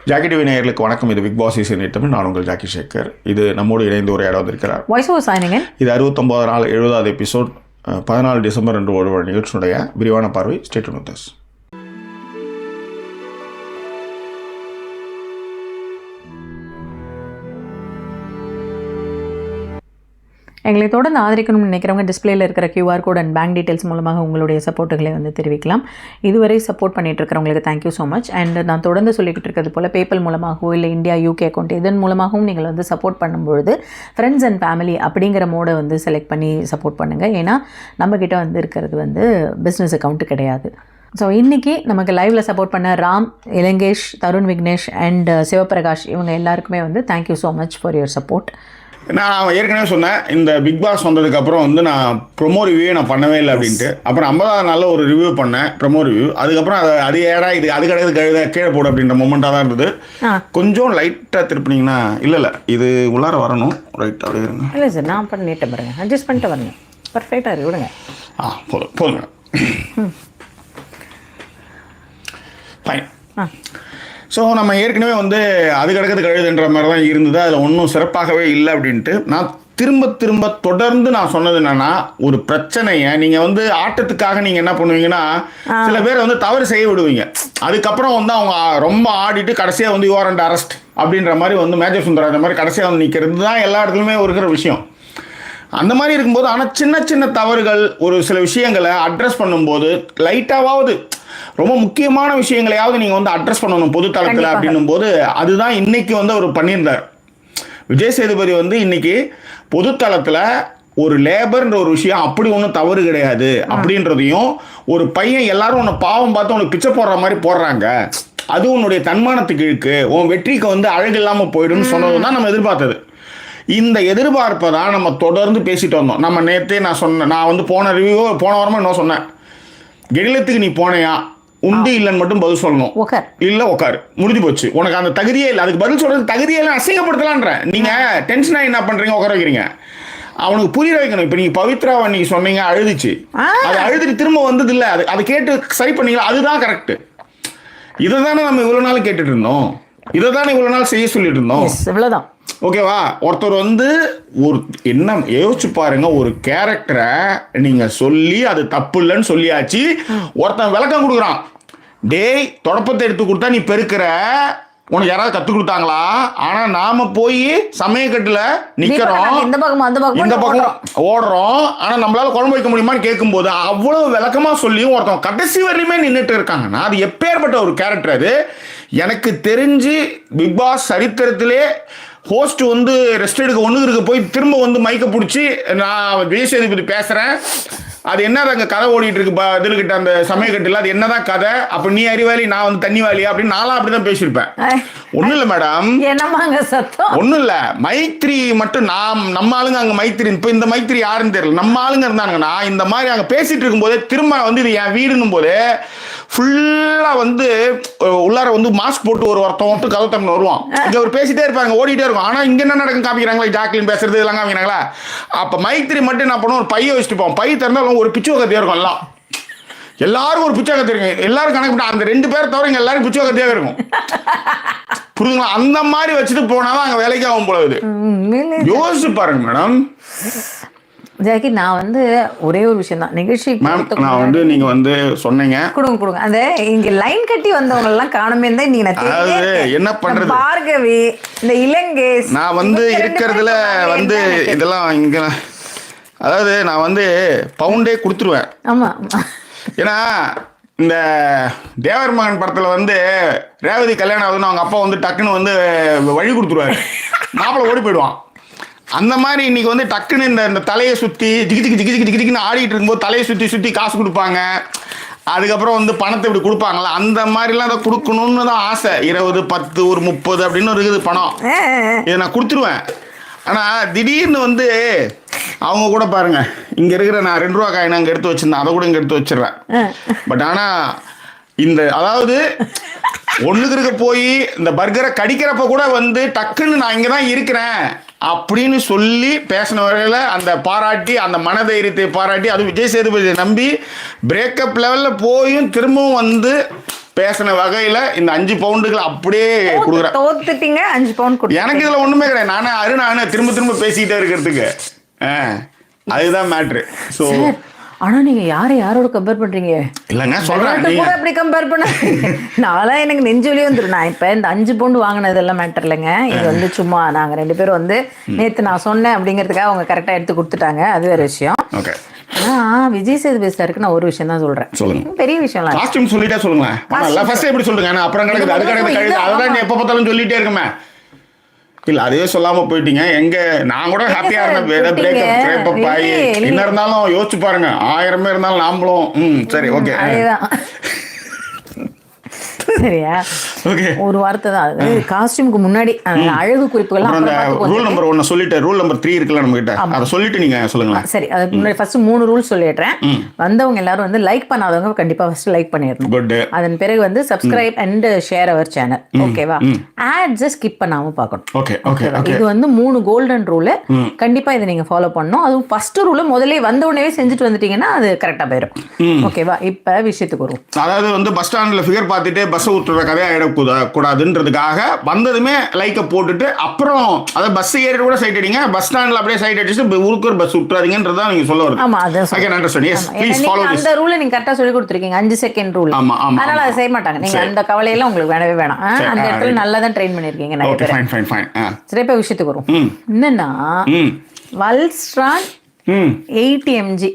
Jackie TV நேயர்களுக்கு வணக்கம். இது பிக் பாஸ் சீசன் 8. நான் உங்கள் ஜாக்கி சேகர். இது நம்மோடு இணைந்து ஒரு இடம் வந்திருக்கிறார். இது 69 நாள் 70வது எபிசோட் 14 டிசம்பர் என்று ஒரு நிகழ்ச்சியுடைய விரிவான பார்வை. Stay tune with us. எங்களை தொடர்ந்து ஆதரிக்கணும்னு நினைக்கிறவங்க டிஸ்பிளேல இருக்கிற QR code and bank details மூலமாக உங்களுடைய சப்போர்ட்டுகளை தெரிவிக்கலாம். இதுவரை சப்போர்ட் பண்ணிட்டு இருக்கிறவங்களுக்கு தேங்க்யூ ஸோ மச். அண்ட் நான் தொடர்ந்து சொல்லிக்கிட்டு இருக்கிறது போல் பேப்பல் மூலமாகவோ இல்லை இந்தியா UK அக்கௌண்ட் இதன் மூலமாகவும் நீங்கள் சப்போர்ட் பண்ணும்பொழுது ஃப்ரெண்ட்ஸ் அண்ட் ஃபேமிலி அப்படிங்கிற மோடை செலக்ட் பண்ணி சப்போர்ட் பண்ணுங்கள். ஏன்னா நம்மக்கிட்ட இருக்கிறது பிஸ்னஸ் அக்கௌண்ட்டு கிடையாது. ஸோ இன்றைக்கி நமக்கு லைவில் சப்போர்ட் பண்ண ராம், இலங்கேஷ், தருண் விக்னேஷ் அண்ட் சிவபிரகாஷ் இவங்க எல்லாருக்குமே thank you so much for your support. நான் ஏற்கனவே சொன்னேன், இந்த பிக் பாஸ் வந்ததுக்கப்புறம் நான் ப்ரொமோ ரிவ்யூ நான் பண்ணவே இல்லை அப்படின்ட்டு. அப்புறம் 50வது நாளில் ஒரு ரிவ்யூ பண்ணேன், ப்ரொமோ ரிவ்யூ. அதுக்கப்புறம் அது ஏடா இது அது கிடையாது கீழே போடு அப்படின்ற மொமெண்ட்டாக தான் இருந்தது. கொஞ்சம் லைட்டாக திருப்பினீங்கன்னா இல்லை இது உள்ளார வரணும். ரைட் அப்படி இருங்க. இல்லை சார், நான் பண்ணிட்டேன் பாருங்க, அட்ஜஸ்ட் பண்ணிட்டு வரணும். பர்ஃபெக்டாக இருக்கு, விடுங்க. போதுங்க. ஃபைன். ஸோ நம்ம ஏற்கனவே அது கிடக்கிறது கழுதுன்ற மாதிரி தான் இருந்தது. அதில் ஒன்றும் சிறப்பாகவே இல்லை அப்படின்ட்டு நான் திரும்ப தொடர்ந்து நான் சொன்னது என்னன்னா, ஒரு பிரச்சனையை நீங்கள் ஆட்டத்துக்காக நீங்கள் என்ன பண்ணுவீங்கன்னா, சில பேர் தவறு செய்ய விடுவீங்க. அதுக்கப்புறம் அவங்க ரொம்ப ஆடிட்டு கடைசியாக யூ ஆர் அண்டர் அரெஸ்ட் அப்படின்ற மாதிரி மேஜர் சுந்தரா அந்த மாதிரி கடைசியாக நிற்கிறது தான் எல்லா இடத்துலையுமே இருக்கிற விஷயம். அந்த மாதிரி இருக்கும்போது ஆனால் சின்ன தவறுகள் ஒரு சில விஷயங்களை அட்ரஸ் பண்ணும்போது லைட்டாவது ரொம்ப முக்கியமான விஷயங்களையாவது நீங்கள் அட்ரஸ் பண்ணணும் பொது தளத்தில் அப்படின்னும் போது அதுதான் இன்னைக்கு அவர் பண்ணியிருந்தார். விஜய் சேதுபதி இன்னைக்கு பொது தளத்தில் ஒரு லேபர்ன்ற ஒரு விஷயம் அப்படி ஒன்றும் தவறு கிடையாது அப்படின்றதையும், ஒரு பையன் எல்லாரும் உன்னை பாவம் பார்த்து உனக்கு பிச்சை போடுற மாதிரி போடுறாங்க, அது உன்னுடைய தன்மானத்துக்கு இருக்கு, உன் வெற்றிக்கு அழகு இல்லாமல் போயிடுன்னு சொன்னது தான் நம்ம எதிர்பார்த்தது. இந்த எதிர்பார்ப்பை தான் நம்ம தொடர்ந்து பேசிட்டு வந்தோம். நம்ம நேற்றே நான் போன ரிவ்யூ போன வாரமாக இன்னும் சொன்னேன், கெடிலத்துக்கு நீ போனையா உண்டு இல்லைன்னு மட்டும் பதில் சொல்லணும். இல்லை உட்காரு, முடிஞ்சு போச்சு. உனக்கு அந்த தகுதியே இல்லை, அதுக்கு பதில் சொல்றது தகுதியே இல்லை, அசிங்கப்படுத்தலான்ற. நீங்கள் டென்ஷனாக என்ன பண்ணுறீங்க, உட்கார வைக்கிறீங்க. அவனுக்கு புரிய வைக்கணும். இப்போ நீங்கள் பவித்ராவை நீங்கள் சொன்னீங்க அழுதுச்சு, அது அழுதுட்டு திரும்ப வந்தது இல்லை, அதை கேட்டு சரி பண்ணீங்களா, அதுதான் கரெக்டு. இதை தானே நம்ம இவ்வளோ நாள் கேட்டுட்டு இருந்தோம், இதை தானே இவ்வளோ நாள் செய்ய சொல்லிட்டு இருந்தோம். இவ்வளோதான். ஓகேவா? ஒருத்தர் ஒரு என்ன யோசிச்சு பாருங்க, ஒரு கேரக்டரை நீங்க சொல்லி அது தப்பு இல்லைன்னு சொல்லியாச்சு, ஒருத்தன் விளக்கம் கொடுக்குறான், டேய் தொடப்பத்தை எடுத்து கொடுத்தா நீ பெருக்கிற, உனக்கு யாராவது கற்றுக் கொடுத்தாங்களா? ஆனால் நாம போய் சமயக்கட்டில் நிற்கிறோம், இந்த பக்கம் ஓடுறோம், ஆனால் நம்மளால குழம்பு வைக்க முடியுமான்னு கேட்கும்போது அவ்வளோ விளக்கமாக சொல்லியும் ஒருத்தன் கடைசி வரையுமே நின்றுட்டு இருக்காங்கன்னா அது எப்பேற்பட்ட ஒரு கேரக்டர் அது. எனக்கு தெரிஞ்சு பிக் பாஸ் சரித்திரத்திலே ஹோஸ்ட் ரெஸ்ட் எடுக்க ஒன்றுக்கு போய் திரும்ப மைக்கை பிடிச்சி நான் விஜய் சேதுபதி பேசுகிறேன், அது என்னதான் அங்கே கதை ஓடிட்டு இருக்கு இதுகிட்ட அந்த சமயக்கட்டில், அது என்னதான் கதை, அப்போ நீ அறிவாளி நான் தண்ணி வாலியா அப்படின்னு நானும் அப்படி தான் பேசியிருப்பேன். ஒன்றும் இல்லை மேடம், ஒன்றும் இல்லை, மைத்ரி மட்டும் நம்ம ஆளுங்க அங்கே மைத்ரி, இப்போ இந்த மைத்ரி யாருன்னு தெரியல, நம்ம ஆளுங்க இருந்தாங்கன்னா இந்த மாதிரி அங்கே பேசிட்டு இருக்கும்போதே திரும்ப இது என் வீடுன்னும் போது ஃபுல்லாக உள்ளார மாஸ்க் போட்டு ஒருத்தன் கதை தமிழ் வருவான், இங்கே ஒரு பேசிட்டே இருப்பாங்க, ஓடிட்டே இருக்கும். ஆனால் இங்கே என்ன நடக்கும் காமிக்கிறாங்களா, ஜாக்லின் பேசுறது இதெல்லாம் காமிக்கிறாங்களா? அப்போ மைத்ரி மட்டும் என்ன பண்ணுவோம், ஒரு பையை வச்சுட்டு போவோம், பை திறந்தாலும் ஒரு பிச்சு கத்தியாக இருக்கும், எல்லாருக்கும் ஒரு பிச்சை கத்தி இருக்கும், எல்லாரும் கணக்கு பண்ண அந்த 2 பேர் தவிர இங்கே எல்லாரும் பிச்சு கத்தியாக இருக்கும். புரியுதுங்களா? அந்த மாதிரி வச்சுட்டு போனாதான் அங்கே வேலைக்கு ஆகும் போல. இது யோசிச்சு பாருங்க மேடம். ஜாக்கி, நான் ஒரே ஒரு விஷயம் தான் நிகழ்ச்சி நான் நீங்க சொன்னீங்க கொடுங்க அந்த இங்க லைன் கட்டி வந்தவங்க எல்லாம் காணுமே தான் நீங்க என்ன பண்றது, பார்கவி, இந்த இலங்கேஷ், நான் இருக்கிறதுல இதெல்லாம் இங்க, அதாவது நான் பவுண்டே கொடுத்துருவேன். ஆமா, ஏன்னா இந்த தேவர் மகன் படத்துல ரேவதி கல்யாணம் ஆகுதுன்னு அவங்க அப்பா டக்குன்னு வழி கொடுத்துருவாரு, மாப்பிள்ளை ஓடி போயிடுவான். அந்த மாதிரி இன்னைக்கு டக்குன்னு இந்த தலையை சுற்றி ஜிகின்னு ஆடிட்டு இருக்கும்போது தலையை சுற்றி காசு கொடுப்பாங்க, அதுக்கப்புறம் பணத்தை இப்படி கொடுப்பாங்களா, அந்த மாதிரிலாம் அதை கொடுக்கணும்னு தான் ஆசை. 20, 10, ஒரு 30 அப்படின்னு இருக்குது பணம், இதை நான் கொடுத்துருவேன். ஆனால் திடீர்னு அவங்க கூட பாருங்க, இங்கே இருக்கிற நான் 2 ரூபா காயின் அங்கே எடுத்து வச்சிருந்தேன், அதை கூட இங்கே எடுத்து வச்சிடுறேன். பட் ஆனால் அதாவது ஒன்றுக்கு இருக்க போய் இந்த பர்கரை கடிக்கிறப்ப கூட டக்குன்னு நான் இங்கே தான் இருக்கிறேன் அப்படின்னு சொல்லி பேசின வரையில் அந்த பாராட்டி, அந்த மனதைரியத்தை பாராட்டி, அது விஜய் சேதுபதியை நம்பி பிரேக்கப் லெவலில் போயும் திரும்பவும் பேசின வகையில இந்த 5 பவுண்டுகள் அப்படியே கொடுக்குறேன். தோத்துட்டீங்க, 5 பவுண்ட் கொடுத்து. எனக்கு இதுல ஒண்ணுமே கிடையாது. நானே திரும்ப பேசிக்கிட்டே இருக்கிறதுக்கு அதுதான் மேட்ரு. ஸோ ஆனா நீங்க யாரோட கம்பேர் பண்றீங்க? இல்லங்க சொல்றேன், கூட அப்படி கம்பேர் பண்ண நான்லாம் எனக்கு நெஞ்சு வலி வந்துடும். நான் இப்ப இந்த 5 பவுண்டு வாங்கினதெல்லாம் மேட்டர் இல்லைங்க. இது வந்து சும்மா நாங்க 2 பேரும் வந்து நேத்து நான் சொன்னேன் அப்படிங்கிறதுக்காக அவங்க கரெக்டா எடுத்து கொடுத்துட்டாங்க, அது வேற விஷயம். ஓகே. ஆனா விஜய் சேதுபதி சாருக்கு நான் ஒரு விஷயம் தான் சொல்றேன். சொல்லுங்க. பெரிய விஷயம் காஸ்டியூம் சொல்லிட்டே சொல்லுங்க. ஃபர்ஸ்ட் எப்படி சொல்லுங்க, அப்புறம் கிடக்குது அதுக்கு அதான் எப்ப பார்த்தாலும் சொல்லிட்டே இருக்குமே. இல்ல அதே சொல்லாம போயிட்டீங்க. எங்க நான் கூட ஹாப்பியா இருந்தேன். பிரேக்கப் ஆகி என்ன இருந்தாலும் யோசிச்சு பாருங்க, 1000 இருந்தாலும் நாமளும் சரி ஓகே சரியா. ஒரு வார்த்தை தான் காஸ்டியூமுக்கு முன்னாடி அழகு குறிப்புகள். ரூல் நம்பர் 1 சொல்லிட்டு ரூல் நம்பர் 3 இருக்குல்ல நம்ம கிட்ட, அதை சொல்லிட்டு நீங்க சொல்லுங்க. சரி, அதுக்கு முன்னாடி ஃபர்ஸ்ட் 3 ரூல் சொல்லிடுறேன். வந்தவங்க எல்லாரும் வந்து லைக் பண்ணாதவங்க கண்டிப்பா ஃபர்ஸ்ட் லைக் பண்ணிடணும். குட். அதன் பிறகு வந்து subscribe and share our channel. ஓகேவா? ஆட்ஸ் ஸ்கிப் பண்ணாம பார்க்கணும். Okay okay. இது வந்து 3 கோல்டன் ரூல். கண்டிப்பா இதை நீங்க ஃபாலோ பண்ணணும். அதுவும் ஃபர்ஸ்ட் ரூல் முதல்ல வந்த உடனே செஞ்சுட்டு வந்துட்டீங்கன்னா அது கரெக்டா போயிடும். ஓகேவா? இப்ப விஷயத்துக்கு வரும். அதாவது வந்து பஸ் ஸ்டாண்ட்ல ஃபிகர் பார்த்துட்டு பஸ் ஊத்துற கதையா கூடாதுன்றதுக்காக வந்ததுமே லைக்க போட்டுட்டு அப்புறம் அதை பஸ் ஏறி கூட சைட் அடிங்க, பஸ் ஸ்டாண்ட்ல அப்படியே சைட் அடிச்சுட்டு ஊருக்கு பஸ் விட்டுறாதீங்கன்றதா நீங்க சொல்ல வருது. ஆமா, அதான் I can understand. Yes please follow this. அந்த ரூலை நீங்க கரெக்ட்டா சொல்லி கொடுத்திருக்கீங்க, 5 செகண்ட் ரூல். அதனால அதை செய்ய மாட்டாங்க. நீங்க அந்த கவலையெல்லாம் உங்களுக்கு வேணவே வேணாம். அந்த இடத்துல நல்லா தான் ட்ரெயின் பண்ணிருக்கீங்க நிறைய பேர். Fine fine fine. சரி, இப்ப விஷயத்துக்கு வரும். என்னன்னா வல்ஸ்ட்ரான் 80 mg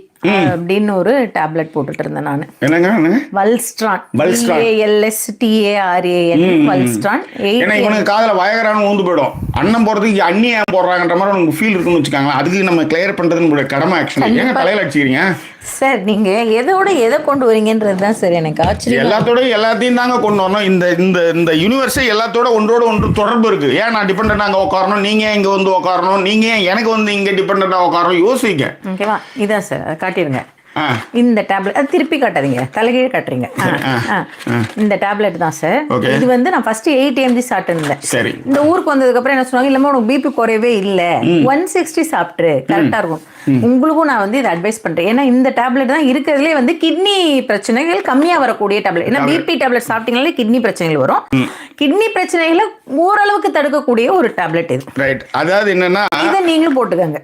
அப்படின்னு ஒரு டேப்லெட் போட்டுட்டு இருந்தேன் நான். என்னங்க வல்ஸ்ட்ரான், VALSTARAN வல்ஸ்ட்ரான். ஏன்னா இவனுக்கு காதுல வயகரான ஊந்து போயிடும். அண்ணன் போறதுக்கு அண்ணி ஏன் போடுறாங்கன்ற மாதிரி உங்களுக்கு ஃபீல் இருக்குன்னு வச்சுக்காங்களா. அதுக்கு நம்ம கிளியர் பண்றது நம்மளுடைய கடமை. ஆக்சுவலி ஏங்க தலையில அடிச்சுக்கிறீங்க சார்? நீங்க எதை கொண்டு வரீங்கன்றது தான் சார் எனக்கு ஆச்சரியம். எல்லாத்தையும் தாங்க கொண்டு வரணும். இந்த இந்த இந்த யூனிவர்ஸே எல்லாத்தோட ஒன்றோட ஒன்று தொடர்பு இருக்கு. ஏன் நான் டிபெண்டா அங்கே உட்காரணும், நீங்க இங்க வந்து உட்காரணும், நீங்க எனக்கு வந்து இங்க டிபெண்டா உட்காரணும், யோசிங்க. ஓகேவா? இதான் சார் காட்டிடுங்க. இந்த டேப்லெட் அது திருப்பி காட்டாதீங்க, தலைகீழ காட்டுறீங்க. இந்த டேப்லெட் தான் சார். இது வந்து நான் ஃபர்ஸ்ட் 8 mg சாப்பிட்டுருந்தேன். சரி. இந்த ஊருக்கு வந்ததுக்கு அப்புறம் என்ன சொன்னாங்க, இல்லம்மா உனக்கு பிபி குறையவே இல்லை, 160 சாப்பிட்டு கரெக்டா இருக்கும். உங்களுக்கும் நான் வந்து இதை அட்வைஸ் பண்றேன். ஏன்னா இந்த டேப்லெட் தான் இருக்கிறதுலே வந்து கிட்னி பிரச்சனைகள் கம்மியா வரக்கூடிய டேப்லெட். ஏன்னா பிபி டேப்லெட் சாப்பிட்டீங்களே கிட்னி பிரச்சனைகள் வரும். கிட்னி பிரச்சனைகளை ஓரளவுக்கு தடுக்கக்கூடிய ஒரு டேப்லெட் இது. ரைட். அதாவது என்னன்னா இதை நீங்களும் போட்டுக்கங்க.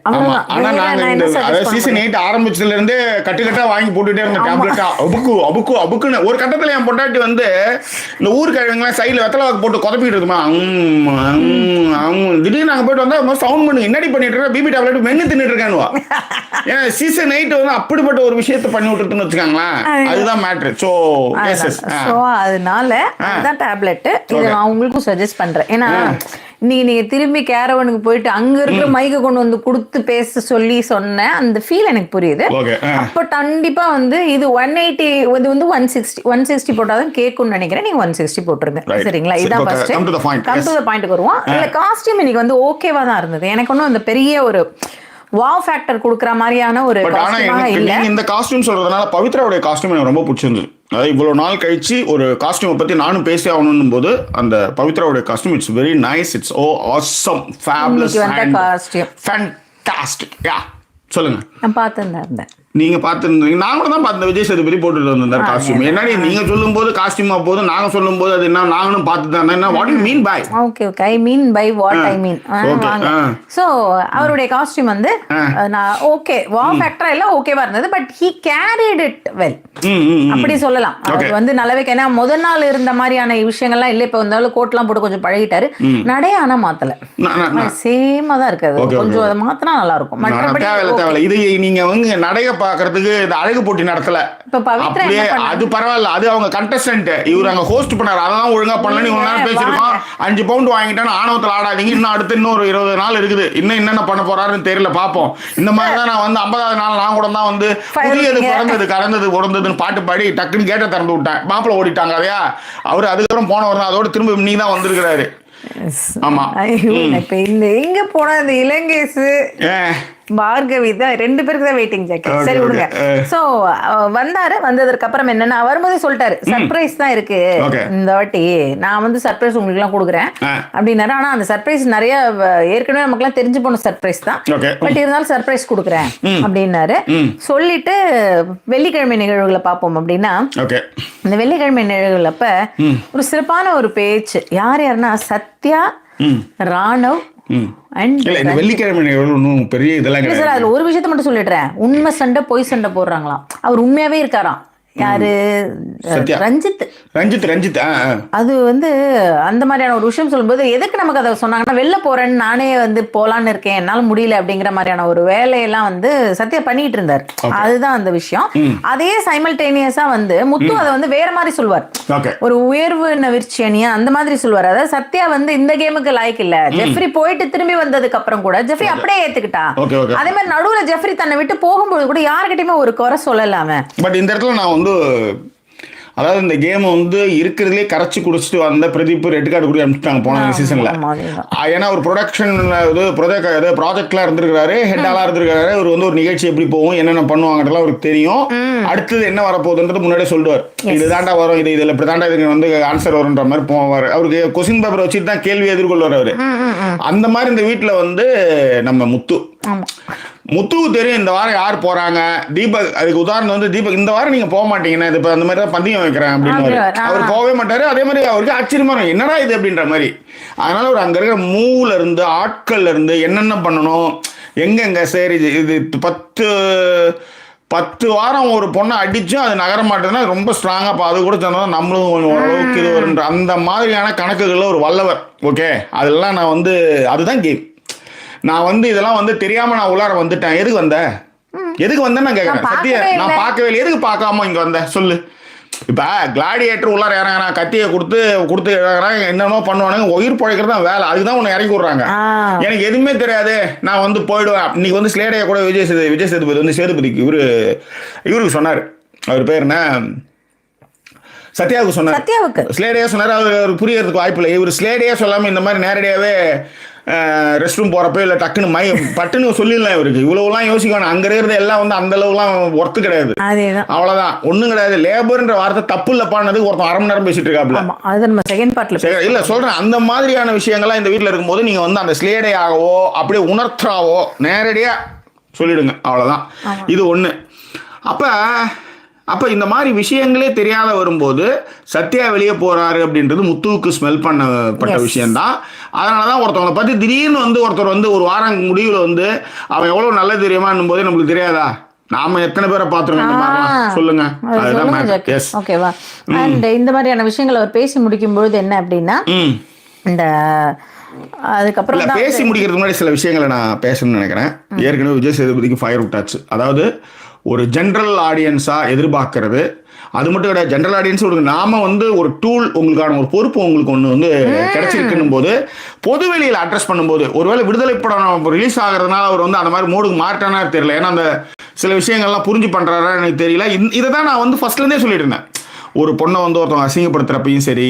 சீசன் 8 ஆரம்பிச்சதுல இருந்து கட்டுக்கட்டா வாங்கி போட்டுட்டே இருந்த டேப்லெட்டா அபுக்குன்னு ஒரு கட்டத்துல என் பொண்டாட்டி வந்து இந்த ஊர் கழுவங்களா சைடுல வெத்தலை வாக்கு போட்டு கொதப்பிட்டு இருக்குமா. திடீர்னு நாங்க போயிட்டு வந்தா சவுண்ட் பண்ணி என்னடி பண்ணிட்டு இருக்க, பிபி டேப்லெட் மென்னு தின்னுட்டு இருக்கேன்னுவா. ஏன்னா சீசன் 8 வந்து அப்படிப்பட்ட ஒரு விஷயத்தை பண்ணி விட்டுட்டுன்னு வச்சுக்காங்களா. அதுதான் மேட்ரு. ஸோ அதனால அதுதான் டேப்லெட். இதை நான் உங்களுக்கும் சஜஸ்ட் பண்றேன். ஏன்னா நீங்க திரும்பி கேரவனுக்கு போயிட்டு அங்க இருக்கிற மைக்க கொண்டு வந்து கொடுத்து பேச சொன்ன அந்த ஃபீல் எனக்கு புரியுது. அப்ப கண்டிப்பா வந்து இது 180 இது வந்து 160 போட்டாதான் கேட்கும்னு நினைக்கிறேன். நீங்க 160 போட்டுருங்க. சரிங்களா? இதான் first. Come to the point வருவோம். இல்ல காஸ்டியூம் இன்னைக்கு வந்து ஓகேவா தான் இருந்தது. எனக்கு ஒன்றும் அந்த பெரிய ஒரு வாவ் ஃபேக்டர் கொடுக்குற மாதிரியான ஒரு காஸ்டியூமாக இல்ல. இந்த காஸ்டியூம் சொல்றதுனால பவித்ராவுடைய காஸ்டியூம் எனக்கு ரொம்ப பிடிச்சிருந்தது. அதாவது இவ்வளவு நாள் கழிச்சு ஒரு காஸ்டியூமை பத்தி நானும் பேசி ஆகணும் போது அந்த பவித்ராவுடைய costume it's very nice. It's awesome, fabulous and fantastic. Yeah சொல்லுங்க. நான் பார்த்துருந்தேன். நீங்க பார்த்துருந்தீங்க. நான் கூட தான் பார்த்தேன். விஜய் சேதுபதி போட்டுட்டு வந்திருந்தார் காஸ்டியூம். என்னடி நீங்க சொல்லும் போது காஸ்டியூமா போது, நாங்க சொல்லும் போது அது என்ன நாங்களும் பார்த்து தான் என்ன what you mean by. Okay okay, I mean by what I mean. So அவருடைய காஸ்டியூம் வந்து நான் ஓகே வாவ் ஃபேக்டர் எல்லாம் ஓகேவா இருந்தது. But he carried it well அப்படி சொல்லலாம். அவர் வந்து நல்லாவே, ஏன்னா முதல் நாள் இருந்த மாதிரியான விஷயங்கள்லாம் இல்லை. இப்போ வந்தாலும் கோட்லாம் போட்டு கொஞ்சம் பழகிட்டாரு. நடைய ஆனா மாத்தல, சேமா தான் இருக்காது. கொஞ்சம் அதை மாத்தினா நல்லா இருக்கும். மற்றபடி இது நீங்க வந்து நடைய பாக்குறதுக்கு இந்த அழகு போட்டி நடத்தல. அப்படியே அது பரவாயில்ல, அது அவங்க கண்டஸ்டன்ட். இவர் அங்க ஹோஸ்ட் பண்ணாரு, அதான் ஒழுங்கா பண்ணல. நீங்க நேரம் பேசிருக்கோம். 5 பவுண்ட் வாங்கிட்டான்னு ஆணவத்தில் ஆடாதீங்க. இன்னும் அடுத்து இன்னொரு 20 நாள் இருக்குது. இன்னும் என்னென்ன பண்ண போறாருன்னு தெரியல, பாப்போம். இந்த மாதிரி தான் நான் வந்து 50வது நாள் நான் கூட தான் வந்து புதியது பிறந்தது கறந்தது உடந்ததுன்னு பாட்டு பாடி டக்குன்னு கேட்ட திறந்து விட்டேன். மாப்பிள்ள ஓடிட்டாங்க அதையா. அவரு அதுக்கப்புறம் போனவர் தான். அதோட திரும்ப நீ தான் வந்திருக்கிறாரு. ஆமா, இப்ப இந்த எங்க போனா இந்த இலங்கேசு பார்கவி தான் 2 பேருக்கு தான் வெயிட்டிங் ஜாக்கெட். சரி விடுங்க. சோ வந்தாரு. வந்ததுக்கு அப்புறம் என்னன்னா வரும்போதே சொல்லிட்டாரு சர்ப்ரைஸ் தான் இருக்கு இந்த வாட்டி, நான் வந்து சர்ப்ரைஸ் உங்களுக்கு எல்லாம் கொடுக்குறேன் அப்படின்னாரு. ஆனா அந்த சர்ப்ரைஸ் நிறைய ஏற்கனவே நமக்கு எல்லாம் தெரிஞ்சு போன சர்ப்ரைஸ் தான், பட் இருந்தாலும் சர்ப்ரைஸ் கொடுக்குறேன் அப்படின்னாரு. சொல்லிட்டு வெள்ளிக்கிழமை நிகழ்வுகளை பார்ப்போம் அப்படின்னா, இந்த வெள்ளிக்கிழமை நிகழ்வுகள் அப்ப ஒரு சிறப்பான ஒரு பேச்சு. யாருன்னா சத்யா, ராணவ் வெள்ளிக்கிழமை பெரிய இதெல்லாம் சார். அதுல ஒரு விஷயத்த மட்டும் சொல்லிடுறேன். உண்மை சண்டை பொய் சண்டை போடுறாங்களாம். அவர் உண்மையாவே இருக்காராம். யாரு? ரஞ்சித். அது வந்து அந்த மாதிரியான ஒரு விஷயம் சொல்லும்போது எதுக்கு நமக்கு அதை சொன்னாங்கன்னா, வெளில போறேன்னு நானே வந்து போலான்னு இருக்கேன், என்னால முடியல அப்படிங்கிற மாதிரியான ஒரு வேலையெல்லாம் வந்து சத்யா பண்ணிட்டு இருந்தார். அதுதான் அந்த விஷயம். அதே சைமல்டேனியஸா வந்து முத்து அதை வந்து வேற மாதிரி சொல்வார். ஒரு உயர்வு நவிர்ச்சி அணியா அந்த மாதிரி சொல்வார். அதாவது சத்யா வந்து இந்த கேமுக்கு லாய்க்கு இல்ல. ஜெஃப்ரி போயிட்டு திரும்பி வந்ததுக்கு அப்புறம் கூட ஜெஃப்ரி அப்படியே ஏத்துக்கிட்டா. அதே மாதிரி நடுவுல ஜெஃப்ரி தன்னை விட்டு போகும்போது கூட யாருக்கிட்டையுமே ஒரு குறை சொல்லலாம. பட் இந்த இடத்துல நான் வந்து அதாவது இந்த கேம் வந்து இருக்கிறதுலே கரைச்சி குடிச்சிட்டு வந்த பிரதீப் ரெட் கார்டு கூட அனுப்பிச்சிட்டாங்க போன சீசன்ல. ஏன்னா ஒரு ப்ரொடக்ஷன் ப்ராஜெக்ட்லாம் இருந்திருக்காரு, ஹெட்டாலாம் இருந்திருக்காரு. அவர் வந்து ஒரு நிகழ்ச்சி எப்படி போகும், என்னென்ன பண்ணுவாங்கன்றலாம் அவருக்கு தெரியும். அடுத்தது என்ன வரப்போகுதுன்றது முன்னாடியே சொல்லுவார். இது தாண்டா வரும், இதில் இப்படி தாண்டா இதுக்கு வந்து ஆன்சர் வரும்ன்ற மாதிரி போவார். அவருக்கு கொஸ்டின் பேப்பர் வச்சுட்டு தான் கேள்வி எதிர்கொள்வார் அவரு. அந்த மாதிரி இந்த வீட்டில் வந்து நம்ம முத்துவுக்கு தெரியும் இந்த வாரம் யார் போறாங்க. தீபக் அதுக்கு உதாரணம் வந்து தீபக் இந்த வாரம் நீங்க போக மாட்டீங்கன்னா இது அந்த மாதிரி தான் பந்தயம் வைக்கிறேன் அப்படின்னு அவர் போகவே மாட்டாரு. அதே மாதிரி அவருக்கு ஆச்சரியமா இருக்கும், என்னடா இது அப்படின்ற மாதிரி. அதனால ஒரு அங்க இருக்கிற மூவ்ல இருந்து ஆட்கள்ல இருந்து என்னென்ன பண்ணணும், எங்கெங்க சரி இது 10 வாரம் ஒரு பொண்ணை அடிச்சும் அது நகர மாட்டேதுன்னா ரொம்ப ஸ்ட்ராங்கா அது கூட சொன்னா நம்மளும் ஓரளவுக்கு இது வருன்ற அந்த மாதிரியான கணக்குகள்ல ஒரு வல்லவர். ஓகே, அதெல்லாம் நான் வந்து அதுதான் கேம். நான் வந்து இதெல்லாம் வந்து தெரியாம நான் உள்ளார வந்துட்டேன். எதுக்கு வந்தேன்னு நான் கேட்கறேன். சத்திய நான் பார்க்கவே இல்லை. எதுக்கு பார்க்காம இங்க வந்த சொல்லு. இப்ப கிளாடியேட்டர் உள்ளார இறங்குறான், கத்தியை கொடுத்து இறங்குறாங்க, என்னென்னமோ பண்ணுவானுங்க. உயிர் பழைக்கிறது தான் வேலை. அதுதான் உன்னை இறக்கி விடுறாங்க. எனக்கு எதுவுமே தெரியாது, நான் வந்து போயிடுவேன். இன்னைக்கு வந்து ஸ்லேடைய கூட விஜய் சேதுபதி வந்து சேதுபதிக்கு இவருக்கு சொன்னார். அவர் பேர் என்ன, சத்யாவுக்கு சொன்னார். ஸ்லேடையா சொன்னார். அவர் புரியறதுக்கு வாய்ப்பு இல்லை. இவர் ஸ்லேடையா சொல்லாம இந்த மாதிரி நேரடியாவே ரெஸ்ட் ரூம் போறப்ப இல்லை டக்குன்னு பட்டுன்னு சொல்லிடலாம். இவருக்கு இவ்வளவுலாம் யோசிக்கணும். அங்க இருக்கிறது எல்லாம் வந்து அந்த அளவுலாம் ஒர்த்து கிடையாது. அவ்வளவுதான், ஒண்ணும் கிடையாது. லேபர்ன்ற வார்த்தை தப்பு இல்லப்பானது ஒருத்தன் 1/2 மணி நேரம் பேசிட்டு இருக்காப்ல. இல்ல சொல்றேன், அந்த மாதிரியான விஷயங்கள்லாம் இந்த வீட்டுல இருக்கும்போது நீங்க வந்து அந்த ஸ்லேடையாகவோ அப்படியே உணர்த்தாவோ நேரடியா சொல்லிடுங்க. அவ்வளவுதான். இது ஒண்ணு. அப்போ இந்த மாதிரி விஷயங்களே தெரியாத வரும்போது சத்யா வெளியே போறாரு அப்படின்றது முத்துவுக்கு ஸ்மெல் பண்ணப்பட்ட விஷயம்தான். அதனால தான் ஒருத்தவங்களை பற்றி திடீர்னு வந்து ஒருத்தர் வந்து ஒரு வாரம் முடிவில் வந்து அவன் எவ்வளோ நல்லது தெரியுமான்னும் போதே நம்மளுக்கு தெரியாதா? நாம எத்தனை பேரை பார்த்துருக்கோம் சொல்லுங்க. ஓகேவா? அண்ட் இந்த மாதிரியான விஷயங்களை அவர் பேசி முடிக்கும்பொழுது என்ன அப்படின்னா, இந்த அதுக்கப்புறம் பேசி முடிக்கிறதுக்கு முன்னாடி சில விஷயங்களை நான் பேசணும்னு நினைக்கிறேன். ஏற்கனவே விஜய் சேதுபதிக்கு ஃபயர் விட்டாச்சு. அதாவது ஒரு ஜென்ரல் ஆடியன்ஸாக எதிர்பார்க்கறது அது மட்டும் கிடையாது. ஜென்ரல் ஆடியன்ஸ் நாம வந்து ஒரு டூல், உங்களுக்கான ஒரு பொறுப்பு உங்களுக்கு ஒன்று வந்து கிடைச்சிருக்குன்னும் போது பொது வெளியில் அட்ரஸ் பண்ணும்போது, ஒருவேளை விடுதலை படம் ரிலீஸ் ஆகிறதுனால அவர் வந்து அந்த மாதிரி மூடுக்கு மாட்டானா தெரியல. ஏன்னா அந்த சில விஷயங்கள்லாம் புரிஞ்சு பண்றாரா எனக்கு தெரியல. இதை தான் நான் வந்து ஃபர்ஸ்ட்லேருந்தே சொல்லிட்டு இருந்தேன். ஒரு பொண்ணை வந்து ஒருத்தவங்க அசிங்கப்படுத்துறப்பையும் சரி,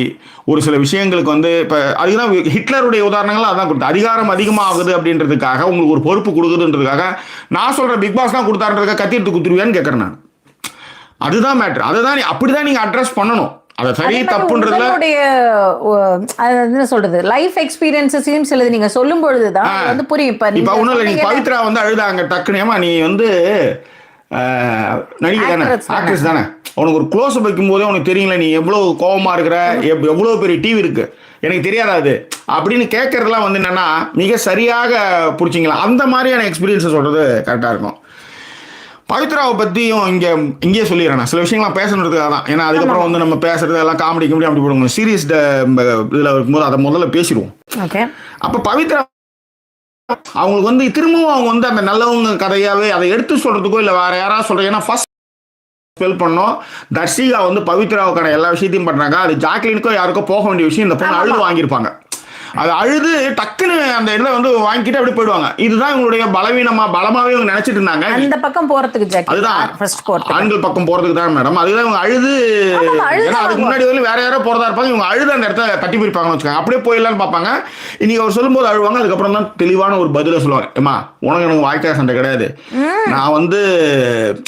ஒரு சில விஷயங்களுக்கு வந்து இப்போ அதுதான் ஹிட்லருடைய உதாரணங்கள் அதான் கொடுத்து அதிகாரம் அதிகமாகுது அப்படின்றதுக்காக உங்களுக்கு ஒரு பொறுப்பு கொடுக்குதுன்றதுக்காக நான் சொல்கிறேன் பிக் பாஸ் தான் கொடுத்தாருன்றதுக்காக கத்தி எடுத்து குத்துருவியான்னு கேட்குறேன் நான். அதுதான் மேட்ரு. அதுதான் அப்படிதான் நீங்கள் அட்ரஸ் பண்ணணும். அதை சரி தப்புன்றதுல என்ன சொல்றது, லைஃப் எக்ஸ்பீரியன்ஸையும் சிலது நீங்க சொல்லும் பொழுதுதான் வந்து புரியும். இப்போ ஒன்றும் இல்லை, நீங்க பவித்ரா வந்து அழுதாங்க டக்குனேமா, நீ வந்து நடிகை தானே, ஆக்ட்ரஸ் தானே, உனக்கு ஒரு க்ளோஸ் வைக்கும் போதே உனக்கு தெரியல நீ எவ்வளோ கோபமா இருக்கிற, எவ்வளோ பெரிய டிவி இருக்கு எனக்கு தெரியாதா அது அப்படின்னு கேட்கறதுலாம் வந்து என்னன்னா மிக சரியாக பிடிச்சிங்களா. அந்த மாதிரியான எக்ஸ்பீரியன்ஸை சொல்றது கரெக்டாக இருக்கும். பவித்ராவை பற்றியும் இங்கே சொல்லிடுறேன். சில விஷயங்கள்லாம் பேசணுன்றதுக்காக தான். ஏன்னா அதுக்கப்புறம் வந்து நம்ம பேசுறது எல்லாம் காமெடி அப்படி போடுவோம். சீரியஸ் இதில் இருக்கும்போது அதை முதல்ல பேசிடுவோம். அப்போ பவித்ரா அவங்களுக்கு வந்து திரும்பவும் அவங்க வந்து அந்த நல்லவங்க கதையாவே அதை எடுத்து சொல்றதுக்கோ இல்லை வேற யாராவது சொல்றேன். ஏன்னா ஃபர்ஸ்ட் ஸ்பெல் பண்ணோம் தர்ஷிகா வந்து பவித்ராவுக்கான எல்லா விஷயத்தையும் பண்றாங்க. அது ஜாக்லினுக்கோ யாருக்கோ போக வேண்டிய விஷயம் இந்த பொண்ணு அழுது வாங்கியிருப்பாங்க. அது அழுது டக்குன்னு அந்த இடத்துல வந்து வாங்கிட்டு அப்படி போயிடுவாங்க. இதுதான் இவங்களுடைய பலமாவே இவங்க நினைச்சிட்டு இருந்தாங்க. அந்த பக்கம் போறதுக்கு அதுதான் ஆண்கள் பக்கம் போறதுக்கு தான் மேடம். அதுதான் இவங்க அழுது, ஏன்னா அதுக்கு முன்னாடி வந்து வேற யாரோ போறதா இருப்பாங்க, இவங்க அழுது அந்த இடத்த தட்டி பிரிப்பாங்கன்னு வச்சுக்காங்க. அப்படியே போயிடலான்னு பார்ப்பாங்க. இன்னைக்கு அவர் சொல்லும்போது அழுவாங்க. அதுக்கப்புறம் தான் தெளிவான ஒரு பதில சொல்லுவாங்க. ஏமா உனக்கு எனக்கு வாய்க்காத சண்டை கிடையாது. நான் வந்து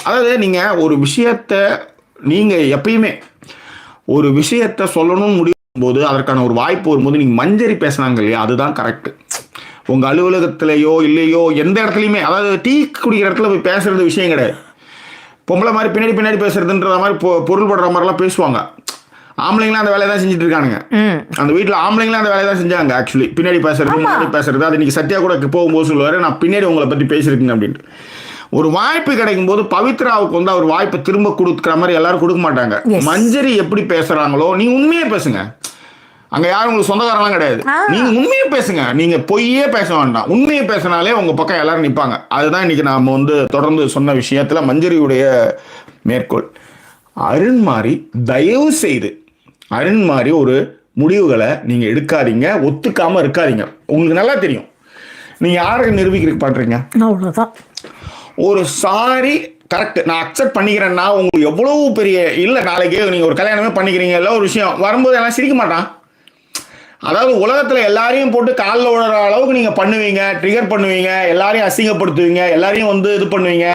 அதாவது நீங்க ஒரு விஷயத்த நீங்க எப்பயுமே ஒரு விஷயத்த சொல்லணும்னு முடியும் போது அதற்கான ஒரு வாய்ப்பு வரும்போது நீங்க மஞ்சரி பேசினாங்க இல்லையா, அதுதான் கரெக்ட். உங்க அலுவலகத்திலேயோ இல்லையோ எந்த இடத்துலையுமே, அதாவது டீ குடிக்கிற இடத்துல போய் பேசுறது விஷயம் கிடையாது. பொம்பளை மாதிரி பின்னாடி பேசுறதுன்ற மாதிரி பொருள் படுற மாதிரிலாம் பேசுவாங்க. ஆம்பளைங்களாம் அந்த வேலையை தான் செஞ்சுட்டு இருக்கானுங்க. அந்த வீட்டில் ஆம்பளைங்களாம் அந்த வேலையை தான் செஞ்சாங்க. ஆக்சுவலி பின்னாடி பேசுறது முன்னாடி பேசுறது. அது இன்னைக்கு சத்யா கூட போகும்போது சொல்லுவாரு, நான் பின்னாடி உங்களை பத்தி பேசியிருக்கேங்க அப்படின்ட்டு. ஒரு வாய்ப்பு கிடைக்கும் போது பவித்ராவுக்கு வந்து அவர் வாய்ப்பை திரும்ப கொடுக்குற மாதிரி எல்லாரும் கொடுக்க மாட்டாங்க. மஞ்சரி எப்படி பேசுறாங்களோ நீங்க உண்மையே பேசுங்க. அங்க யாரும் உங்களுக்கு சொந்தக்காரெல்லாம் கிடையாது. நீங்க உண்மையே பேசுங்க. நீங்க பொய்யே பேச வேண்டாம். உண்மையை பேசினாலே உங்க பக்கம் எல்லாரும் நிற்பாங்க. அதுதான் இன்னைக்கு நாம வந்து தொடர்ந்து சொன்ன விஷயத்துல மஞ்சரியுடைய மேற்கோள். அருண் மாதிரி தயவு செய்து அருண் மாதிரி ஒரு முடிவுகளை நீங்க எடுக்காதீங்க, ஒத்துக்காம இருக்காதீங்க. உங்களுக்கு நல்லா தெரியும் நீங்க யாருக்கு நிரூபிக்கிறதுக்கு பண்றீங்க. அவ்வளவுதான். ஒரு சாரி கரெக்ட் நான் அக்செப்ட் பண்ணிக்கிறேன்னா உங்களுக்கு எவ்வளவு பெரிய இல்லை, நாளைக்கு நீங்க ஒரு கல்யாணமே பண்ணிக்கிறீங்க, இல்லை ஒரு விஷயம் வரும்போது எல்லாம் சிரிக்க மாட்டான். அதாவது உலகத்துல எல்லாரையும் போட்டு காலில் விழுற அளவுக்கு நீங்க பண்ணுவீங்க, ட்ரிகர் பண்ணுவீங்க, எல்லாரையும் அசிங்கப்படுத்துவீங்க, எல்லாரையும் வந்து இது பண்ணுவீங்க.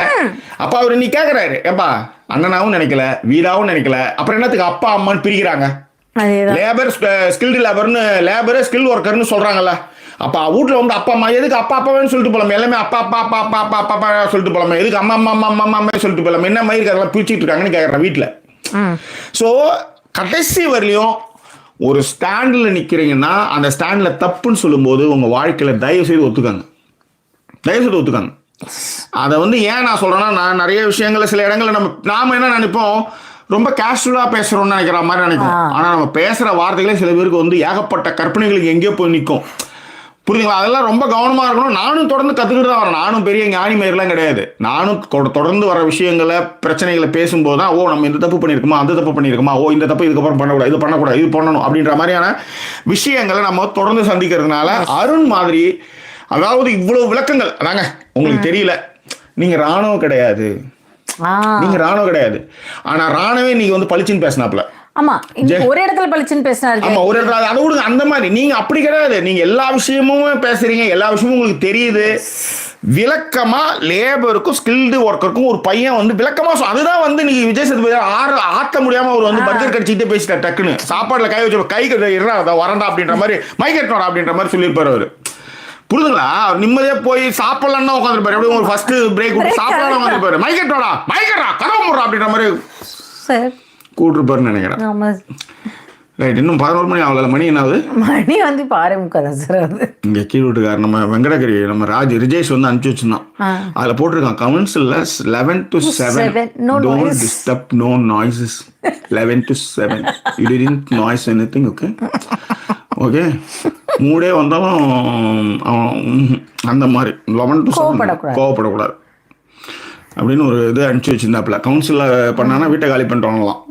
அப்ப அவர் நீ கேட்கிறாரு, ஏப்பா அண்ணனாவும் நினைக்கல வீடாவும் நினைக்கல, அப்புறம் என்னத்துக்கு அப்பா அம்மான்னு பிரிக்கிறாங்க. லேபர் ஸ்கில்டு லேபர்னு லேபர் ஸ்கில் ஒர்க்கர்னு சொல்றாங்கல்ல. அப்பா வீட்டுல வந்து அப்பா அம்மா எதுக்கு அப்பா அப்பாவே சொல்லிட்டு போலாமே, எல்லாமே அப்பா அப்பா அப்பா அப்பா அப்பா அப்பா அப்பா சொல்லிட்டு போலாமே, எதுக்கு அம்மா அம்மா அம்மா அம்மா அம்மா சொல்லிட்டு போலாமே, என்ன மாதிரி அதெல்லாம் பிரிச்சுட்டு இருக்காங்கன்னு கேட்கறேன் வீட்டுல. ஸோ கடைசி வரலையும் ஒரு ஸ்டாண்டில் நிற்கிறீங்கன்னா அந்த ஸ்டாண்டில் தப்புன்னு சொல்லும்போது உங்கள் வாழ்க்கையில் தயவு செய்து ஒத்துக்காங்க. அதை வந்து ஏன் நான் சொல்கிறேன்னா, நான் நிறைய விஷயங்களை சில இடங்களில் நாம் என்ன நினைப்போம், ரொம்ப கேஷுவலாக பேசுகிறோம்னு நினைக்கிற மாதிரி நினைப்போம். ஆனால் நம்ம பேசுகிற வார்த்தைகளே சில பேருக்கு வந்து ஏகப்பட்ட கற்பனைகளுக்கு எங்கேயோ போய் நிற்கும். புரியுதுங்களா? அதெல்லாம் ரொம்ப கவனமாக இருக்கணும். நானும் தொடர்ந்து கற்றுக்கிட்டு தான் வரேன். நானும் பெரிய ஞானி மாரிலாம் கிடையாது. நானும் தொடர்ந்து வர விஷயங்களை பிரச்சனைகளை பேசும்போது தான், நம்ம இந்த தப்பு பண்ணியிருக்கோமா, அந்த தப்பு பண்ணியிருக்கோமா, இந்த தப்பு இதுக்கப்புறம் பண்ணக்கூடாது, இது பண்ணக்கூடாது, இது பண்ணணும் அப்படின்ற மாதிரியான விஷயங்களை நம்ம தொடர்ந்து சந்திக்கிறதுனால அருண் மாதிரி, அதாவது இவ்வளவு விளக்கங்கள் அதாங்க உங்களுக்கு தெரியல. நீங்க ராணுவம் கிடையாது, ஆனா ராணுவே நீங்க வந்து பளிச்சுன்னு பேசினாப்ல. ஆமா, ஒரு இடத்துல பளிச்சுன்னு பேசினாரு. ஆமா, ஒரு இடத்துல அதை விடுங்க. அந்த மாதிரி நீங்க அப்படி கிடையாது. நீங்க எல்லா விஷயமும் பேசுறீங்க, எல்லா விஷயமும் உங்களுக்கு தெரியுது. விளக்கமா லேபருக்கும் ஸ்கில்டு ஒர்க்கருக்கும் ஒரு பையன் வந்து விளக்கமா அதுதான் வந்து நீங்க விஜய் சேதுபதி ஆத்த முடியாம அவர் வந்து பர்கர் கடிச்சிட்டு பேசிட்டார். டக்குன்னு சாப்பாடுல கை வச்சு கை வரண்டா அப்படின்ற மாதிரி மைக்கெட்டோடா அப்படின்ற மாதிரி சொல்லியிருப்பாரு அவரு. புரியுதுங்களா? அவர் நிம்மதியா போய் சாப்பிடலான்னு உட்காந்துருப்பாரு. எப்படி ஒரு ஃபர்ஸ்ட் பிரேக் விட்டு சாப்பிடலாம் உட்காந்துருப்பாரு. மைக்கெட்டோடா கதவு முடுறா அப்படின்ற மாதிரி கூட்டிருப்பாருன்னு நினைக்கிறேன். ரைட், இன்னும் 11 மணி ஆகல. மணி என்னாவது? மணி வந்து பாரு முக்காதான் சார். அது இங்கே கீழ் வீட்டுக்கார் நம்ம வெங்கடகிரி நம்ம ரிஜேஷ் வந்து அனுப்பிச்சு வச்சிருந்தான். அதில் போட்டிருக்கான் கவுன்சிலில் 11 to 7 don't disturb, no noises. 11 to 7 you didn't noise anything. Okay மூடே வந்தாலும் அந்த மாதிரி 11 to 7 கோவப்படக்கூடாது அப்படின்னு ஒரு இது அனுப்பிச்சு வச்சிருந்தாப்புல. கவுன்சிலில் பண்ணானா வீட்டை காலி பண்ணிட்டோம்லாம்.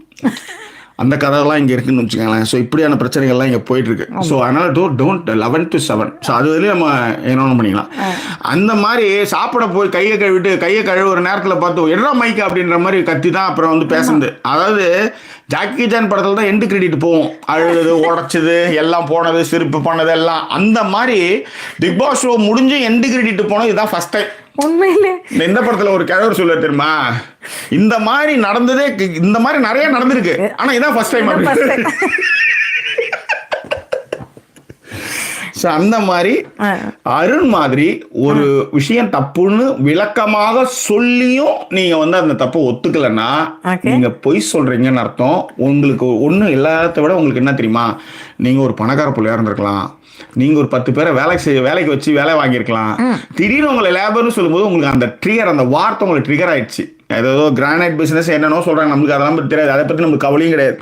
அந்த கதையெல்லாம் இங்கே இருக்குன்னு வச்சுக்கோங்களேன். ஸோ இப்படியான பிரச்சனைகள்லாம் இங்கே போயிட்டுருக்கு. ஸோ அதனால் டோன்ட் 11 to 7. ஸோ அது வரையும் நம்ம என்ன பண்ணிக்கலாம். அந்த மாதிரி சாப்பிட போய் கையை கழுவுற நேரத்தில் பார்த்து எட்ரா மைக்கு அப்படின்ற மாதிரி கத்தி தான் அப்புறம் வந்து பேசுனது. அதாவது ஜாக்கி சான் படத்தில் தான் எண்டு கிரெடிட் போவோம். அழுது உடச்சது எல்லாம் போனது, சிரிப்பு பண்ணது எல்லாம். அந்த மாதிரி பிக் பாஸ் ஷோ முடிஞ்சு எண்டு கிரெடிட் போனது இதுதான் ஃபர்ஸ்ட் டைம். உண்மையிலே இந்த படத்துல ஒரு கிழவர் சொல்ல தெரியுமா, இந்த மாதிரி நடந்ததே, இந்த மாதிரி நிறைய நடந்திருக்கு, ஆனா இதான் ஃபர்ஸ்ட் டைம். அந்த மாதிரி அருண் மாதிரி ஒரு விஷயம் தப்புன்னு விளக்கமாக சொல்லியும் நீங்க வந்து அந்த தப்பை ஒத்துக்கலன்னா நீங்க பொய் சொல்றீங்கன்னு அர்த்தம். உங்களுக்கு ஒண்ணு எல்லாத்த விட உங்களுக்கு என்ன தெரியுமா, நீங்க ஒரு பணக்கார பிள்ளையா இருந்திருக்கலாம், நீங்க ஒரு 10 பேரை வேலைக்கு வச்சு வேலை வாங்கியிருக்கலாம். திடீர்னு உங்களை லேபர்னு சொல்லும்போது உங்களுக்கு அந்த ட்ரிகர், அந்த வார்த்தை உங்களுக்கு ட்ரிகர் ஆயிடுச்சு. ஏதோ கிரானைட் பிசினஸ் என்னன்னோ சொல்றாங்க, நம்மளுக்கு அதெல்லாம் பத்தி தெரியாது, அதை பத்தி நமக்கு கவலையும் கிடையாது.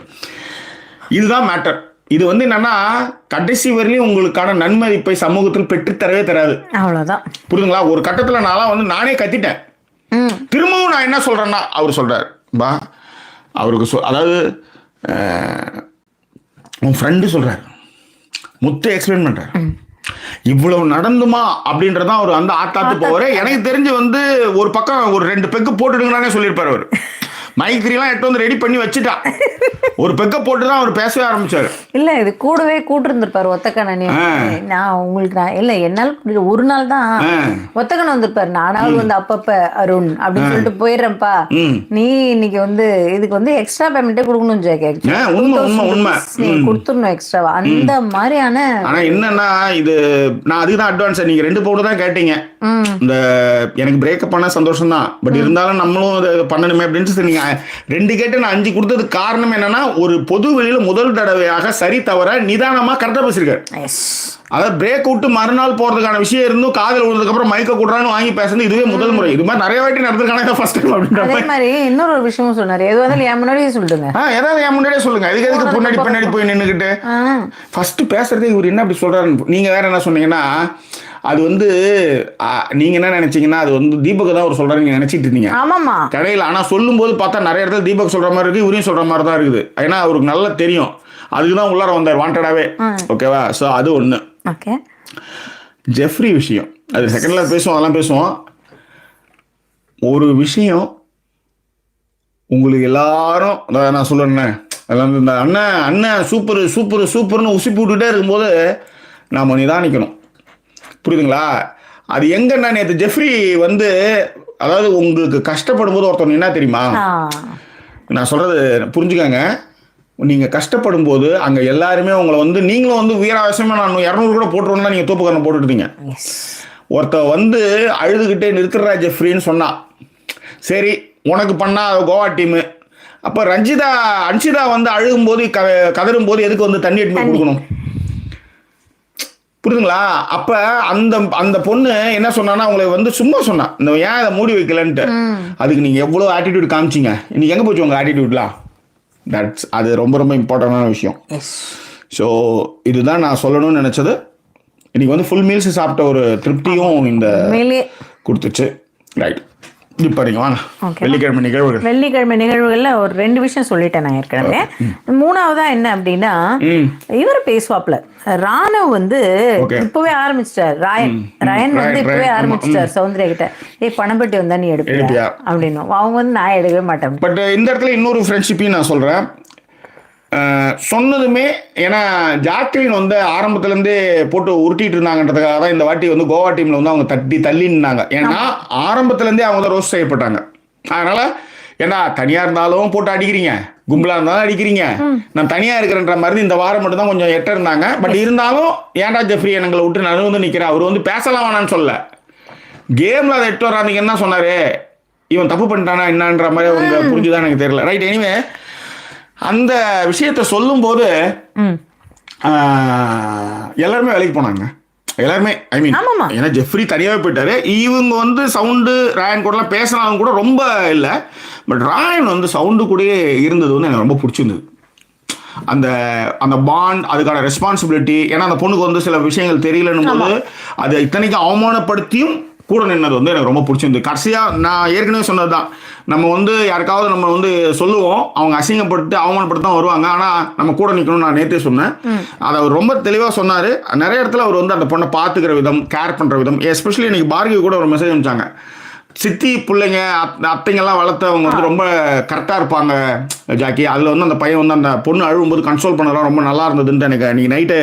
இதுதான் மேட்டர். இது வந்து என்னன்னா கடைசி வரையிலும் உங்களுக்கான நன்மதிப்பை சமூகத்தில் பெற்றுத்தரவே தராது. அவ்வளவுதான். புரியுதுங்களா? ஒரு கட்டத்துல நானே கத்திட்டேன். திரும்பவும் நான் என்ன சொல்றேன்னா, அவர் சொல்றாரு பா, அவருக்கு அதாவது உன் ஃப்ரெண்டு சொல்றாரு, முத்து எக்ஸ்பிளைன் பண்றாரு. இவ்வளவு நடந்துமா அப்படின்றதான் அவர் வந்து ஆத்தாத்து போவாரு. எனக்கு தெரிஞ்சு வந்து ஒரு பக்கம் ஒரு 2 பெக்கு போட்டுடுங்கன்னு சொல்லியிருப்பாரு அவர். மைக்ரிலாம் எட்டு வந்து ரெடி பண்ணி வச்சுட்டா, ஒரு பெக்க போட்டு தான் அவர் பேசவே ஆரம்பிச்சாரு. இல்ல இது கூடவே கூட்டிருந்திருப்பாரு ஒத்தக்கண்ணனே. நான் உங்களுக்கு நான் இல்ல என்னால் ஒரு நாள் தான் ஒத்தக்கண்ணன் வந்திருப்பாரு. நானாவது வந்து அப்பப்ப அருண் அப்படின்னு சொல்லிட்டு போயிடுறேன்ப்பா, நீ இன்னைக்கு வந்து இதுக்கு வந்து எக்ஸ்ட்ரா பேமெண்ட்டே கொடுக்கணும் ஜெயகே, கொடுத்துடணும் எக்ஸ்ட்ராவா அந்த மாதிரியான. ஆனா என்னன்னா இது நான் அதுதான் அட்வான்ஸ். நீங்க 2 பவுன் தான் கேட்டீங்க. இந்த எனக்கு பிரேக்கப் பண்ண சந்தோஷம் தான், பட் இருந்தாலும் நம்மளும் அதை பண்ணணுமே அப்படின்னு நீங்க 2 கேட்டு நான் 5 கொடுத்தது காரணம் என்னன்னா, ஒரு பொது வெளியில முதல் தடவையாக சரி தவிர நிதானமா கரெக்டா பேசிருக்காரு. அதாவது பிரேக் விட்டு மறுநாள் போறதுக்கான விஷயம் இருந்தும் காதல் விழுந்ததுக்கு அப்புறம் மைக்க கூட்டுறான்னு வாங்கி பேசுறது இதுவே முதல் முறை. இது மாதிரி நிறைய வாட்டி நடந்திருக்கான ஃபர்ஸ்ட் டைம் அப்படின்ற மாதிரி. இன்னொரு விஷயமும் சொன்னாரு, எதுவாக என் முன்னாடியே சொல்லுங்க. ஏதாவது என் முன்னாடியே சொல்லுங்க, அதுக்கு எதுக்கு பின்னாடி போய் நின்றுக்கிட்டு ஃபர்ஸ்ட் பேசுறதே இவர் என்ன அப்படி சொல்றாரு. நீங்க வேற என்ன சொன்னீங்கன்னா, அது வந்து நீங்க என்ன நினைச்சீங்கன்னா அது வந்து தீபக் தான் அவர் சொல்றாரு நீங்க நினைச்சிட்டு இருந்தீங்க. ஆமாமா கடையில். ஆனா சொல்லும் போது பார்த்தா நிறைய இடத்துல தீபக் சொல்ற மாதிரி இருக்கு, இவரையும் சொல்ற மாதிரி தான் இருக்குது. ஏன்னா அவருக்கு நல்லா தெரியும், அதுக்குதான் உள்ளார வந்தார் வாண்டடாவே. ஓகேவா? ஸோ அது ஒண்ணு. ஓகே, ஜெஃப்ரி விஷயம் அது செகண்ட்ல பேசுவோம், அதெல்லாம் பேசுவோம். ஒரு விஷயம் உங்களுக்கு எல்லாரும் நான் சொல்லுறேன், அதெல்லாம் இந்த அண்ணன் சூப்பர்னு உசி போட்டுக்கிட்டே இருக்கும்போது நாம நிதானிக்கணும். புரியுதுங்களா? அது எங்கன்னா நேற்று ஜெஃப்ரி வந்து, அதாவது உங்களுக்கு கஷ்டப்படும் போது ஒருத்தவங்க என்ன தெரியுமா, நான் சொல்றது புரிஞ்சுக்காங்க. நீங்க கஷ்டப்படும் போது அங்க எல்லாருமே உங்களை வந்து, நீங்களும் வந்து வீராவசியமா நான் 200 கூட போட்டுருவோம்னா நீங்க தூப்புக்காரனை போட்டுட்டீங்க. ஒருத்த வந்து அழுதுகிட்டே நிறுத்துறா ஜெஃப்ரின்னு சொன்னா, சரி உனக்கு பண்ணா கோவா டீமு. அப்ப அன்ஷிதா வந்து அழுகும் போது கதறும் போது எதுக்கு வந்து தண்ணி எடுத்து கொடுக்கணும்? புரியுதுங்களா? அப்ப அந்த பொண்ணு என்ன சொன்னா, உங்களை வந்து சும்மா சொன்னா, இந்த ஏன் அதை மூடி வைக்கலன்ட்டு. அதுக்கு நீங்க எவ்வளவு ஆட்டிடியூட் காமிச்சிங்க, இன்னைக்கு எங்க போச்சு உங்க ஆட்டிடியூட்லாம்? அது ரொம்ப ரொம்ப இம்பார்ட்டன்டான விஷயம். ஸோ இதுதான் நான் சொல்லணும்னு நினைச்சது. இன்னைக்கு வந்து ஃபுல் மீல்ஸ் சாப்பிட்ட ஒரு திருப்தியும் இந்த கொடுத்துச்சு. ரைட், இப்போ நீங்கள் வாங்க வெள்ளிக்கிழமை நிகழ்வுகள்ல ஒரு 2 விஷயம் சொல்லிட்டேன் நான் ஏற்கனவே. 3வதா என்ன அப்படின்னா, இவர் பேசுவாப்ல ராணவ் வந்து இப்பவே ஆரம்பிச்சிட்டார். ரயன் வந்து இப்பவே ஆரம்பிச்சிட்டார் சௌந்தர்யா கிட்ட, பணப்பட்டி வந்தா நீ எடுப்பியா அப்படின்னு. அவங்க வந்து நான் எடுக்கவே மாட்டேன். பட் இந்த இடத்துல இன்னொரு ஃப்ரெண்ட்ஷிப்பையும் நான் சொல்றேன். சொன்னதுமே, ஏன்னா ஜாக்லின் வந்து ஆரம்பத்துலேருந்தே போட்டு உருட்டிட்டு இருந்தாங்கன்றதுக்காக தான் இந்த வாட்டி வந்து கோவா டீமில் வந்து அவங்க தள்ளி நின்னாங்க. ஏன்னா ஆரம்பத்துலேருந்தே அவங்க தான் ரோஸ்ட் செய்யப்பட்டாங்க. அதனால ஏன்னா தனியாக இருந்தாலும் போட்டு அடிக்கிறீங்க, கும்பலாக இருந்தாலும் அடிக்கிறீங்க, நான் தனியாக இருக்கிறன்ற மாதிரி இந்த வாரம் மட்டும் தான் கொஞ்சம் எட்ட இருந்தாங்க. பட் இருந்தாலும் ஏன்டா ஜெஃப்ரி எங்களை விட்டு நான் வந்து நிற்கிறேன், அவர் வந்து பேசலாம் வேணான்னு சொல்ல, கேமில் அதை எட்டு வராதிங்க என்ன சொன்னார், இவன் தப்பு பண்ணிட்டானா என்னன்ற மாதிரி அவங்க புரிஞ்சுதான் எனக்கு தெரியல. ரைட், எனிவே அந்த விஷயத்தை சொல்லும் போது எல்லாருமே வேலைக்கு போனாங்க. எல்லாருமே, ஐ மீன், ஏன்னா ஜெஃப்ரி தனியாகவே போயிட்டாரு. இவங்க வந்து சவுண்டு ராயன் கூடலாம் பேசினாலும் கூட ரொம்ப இல்லை. பட் ராயன் வந்து சவுண்டு கூட இருந்தது வந்து எனக்கு ரொம்ப பிடிச்சிருந்தது. அந்த பாண்ட், அதுக்கான ரெஸ்பான்சிபிலிட்டி. ஏன்னா அந்த பொண்ணுக்கு வந்து சில விஷயங்கள் தெரியலன்னும் போது அதை இத்தனைக்கும் அவமானப்படுத்தியும் கூட நின்னது வந்து எனக்கு ரொம்ப பிடிச்சிருந்தது. கடைசியாக நான் ஏற்கனவே சொன்னது தான், நம்ம வந்து யாருக்காவது நம்ம வந்து சொல்லுவோம், அவங்க அசிங்கப்பட்டு அவமானப்பட்டு தான் வருவாங்க, ஆனால் நம்ம கூட நிற்கணும்னு நான் நேற்றே சொன்னேன். அதை அவர் ரொம்ப தெளிவாக சொன்னார். நிறைய இடத்துல அவர் வந்து அந்த பொண்ணை பார்த்துக்கிற விதம், கேர் பண்ணுற விதம், எஸ்பெஷலி இன்னைக்கு பார்கவி கூட ஒரு மெசேஜ் அனுப்பிச்சாங்க. சித்தி பிள்ளைங்க அத்தைங்கெல்லாம் வளர்த்தவங்க வந்து ரொம்ப கரெக்டாக இருப்பாங்க ஜாக்கி. அதில் வந்து அந்த பையன் வந்து அந்த பொண்ணு அழுகும்போது கன்சோல் பண்ணலாம் ரொம்ப நல்லா இருந்ததுன்ட்டு எனக்கு அன்றைக்கி நைட்டு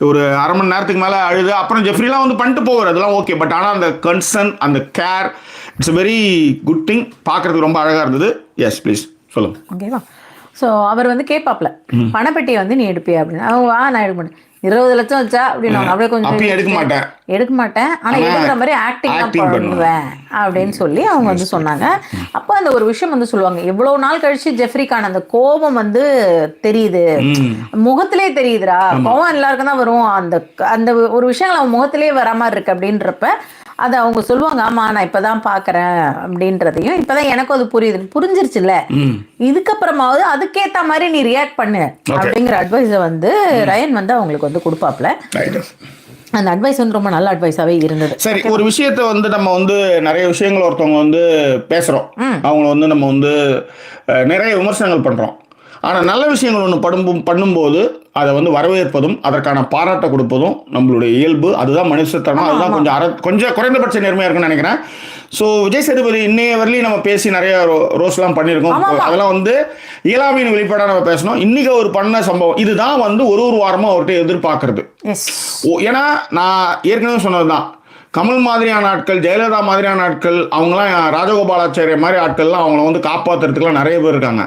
ஒரு அரை மணி நேரத்துக்கு மேலே அழுது. அப்புறம் ஜெஃப்ரிலாம் வந்து பண்ணிட்டு போவார், அதெல்லாம் ஓகே. பட் ஆனால் அந்த கன்சர்ன், அந்த care, it's a very good thing. பார்க்குறதுக்கு ரொம்ப அழகாக இருந்தது. எஸ் ப்ளீஸ் சொல்லுங்கள். ஓகேவா? ஸோ அவர் வந்து கேட்பாப்ல, பணப்பெட்டியை வந்து நீ எடுப்பியா அப்படின்னு. நான் எடுக்க மாட்டேன், 20 லட்சம் வச்சா அப்படின்னு. அப்படியே கொஞ்சம் எடுக்க மாட்டேன் ஆனால் எடுக்கிற மாதிரி ஆக்டிங் பண்ணுவேன் அப்படின்னு சொல்லி அவங்க வந்து சொன்னாங்க. அப்போ அந்த ஒரு விஷயம் வந்து சொல்லுவாங்க, எவ்வளோ நாள் கழிச்சு ஜெஃப்ரிக்கான அந்த கோபம் வந்து தெரியுது, முகத்திலே தெரியுதுடா. கோபம் எல்லாருக்கும் தான் வரும், அந்த ஒரு விஷயங்கள் அவன் முகத்திலே வர மாதிரி இருக்கு அப்படின்றப்ப அதை அவங்க சொல்லுவாங்க, ஆமா நான் இப்பதான் பாக்குறேன் அப்படின்றதையும், இப்பதான் எனக்கும் அது புரிஞ்சிருச்சுல்ல, இதுக்கப்புறமாவது அதுக்கேத்த மாதிரி நீ ரியாக்ட் பண்ணு அப்படிங்கிற அட்வைஸை வந்து ரயன் வந்து அவங்களுக்கு வந்து கொடுப்பாப்ல. அந்த அட்வைஸ் வந்து ரொம்ப நல்ல அட்வைஸாவே இருந்தது. சரி, ஒரு விஷயத்த வந்து நம்ம வந்து நிறைய விஷயங்கள் ஒருத்தவங்க வந்து பேசுறோம், அவங்கள வந்து நம்ம வந்து நிறைய விமர்சனங்கள் பண்றோம். ஆனால் நல்ல விஷயங்கள் ஒன்று பண்ணும்போது அதை வந்து வரவேற்பதும் அதற்கான பாராட்ட கொடுப்பதும் நம்மளுடைய இயல்பு. அதுதான் மனுஷத்தனம். அதுதான் கொஞ்சம் குறைந்தபட்ச நேர்மையாக இருக்குன்னு நினைக்கிறேன். ஸோ விஜய் சேதுபதி இன்னைய வரலையும் நம்ம பேசி நிறைய ரோஸ்லாம் பண்ணியிருக்கோம். அதெல்லாம் வந்து இயலாமையின் வெளிப்பாடாக நம்ம பேசணும். இன்னைக்கு அவர் பண்ண சம்பவம் இதுதான் வந்து ஒரு வாரமும் அவர்கிட்ட எதிர்பார்க்கறது. ஏன்னா நான் ஏற்கனவே சொன்னதுதான், கமல் மாதிரியான ஆட்கள், ஜெயலலிதா மாதிரியான ஆட்கள், அவங்களாம் ராஜகோபாலாச்சாரிய மாதிரி ஆட்கள்லாம் அவங்கள வந்து காப்பாற்றுறதுக்குலாம் நிறைய பேர் இருக்காங்க.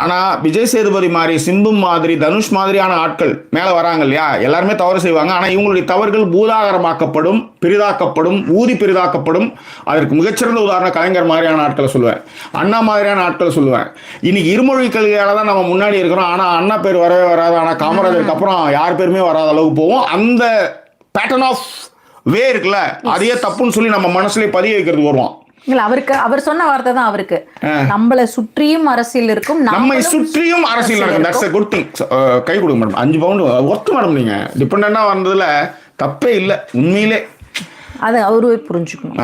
ஆனால் விஜய் சேதுபதி மாதிரி, சிம்பு மாதிரி, தனுஷ் மாதிரியான ஆட்கள் மேலே வராங்க இல்லையா, எல்லாருமே தவறு செய்வாங்க. ஆனால் இவங்களுடைய தவறுகள் பூதாகரமாக்கப்படும், பெரிதாக்கப்படும், ஊதி பெரிதாக்கப்படும். அதற்கு மிகச்சிறந்த உதாரணம் கலைஞர் மாதிரியான ஆட்களை சொல்லுவேன், அண்ணா மாதிரியான ஆட்களை சொல்லுவேன். இன்னைக்கு இருமொழி கல்வியால் தான் நம்ம முன்னாடி இருக்கிறோம். ஆனால் அண்ணா பேர் வரவே வராது. ஆனால் காமராஜருக்கு அப்புறம் யார் பேருமே வராத அளவுக்கு போவோம். அந்த பேட்டர்ன் ஆஃப் வே இருக்குல்ல, அதையே தப்புன்னு சொல்லி நம்ம மனசுலயே பதிய வைக்கிறது வருவோம். இல்ல, அவருக்கு அவர் சொன்ன வார்த்தை தான் அவருக்கு, நம்மளை சுற்றியும் அரசியல் இருக்கும், நம்மை சுற்றியும் அரசியல் நடக்கும். That's a good thing. கை கொடுங்க மேடம். 5 pound worth madam. நீங்க டிபெண்டா வந்ததுல தப்பே இல்லை உண்மையிலே. அது அவரு புரிஞ்சுக்கணும்.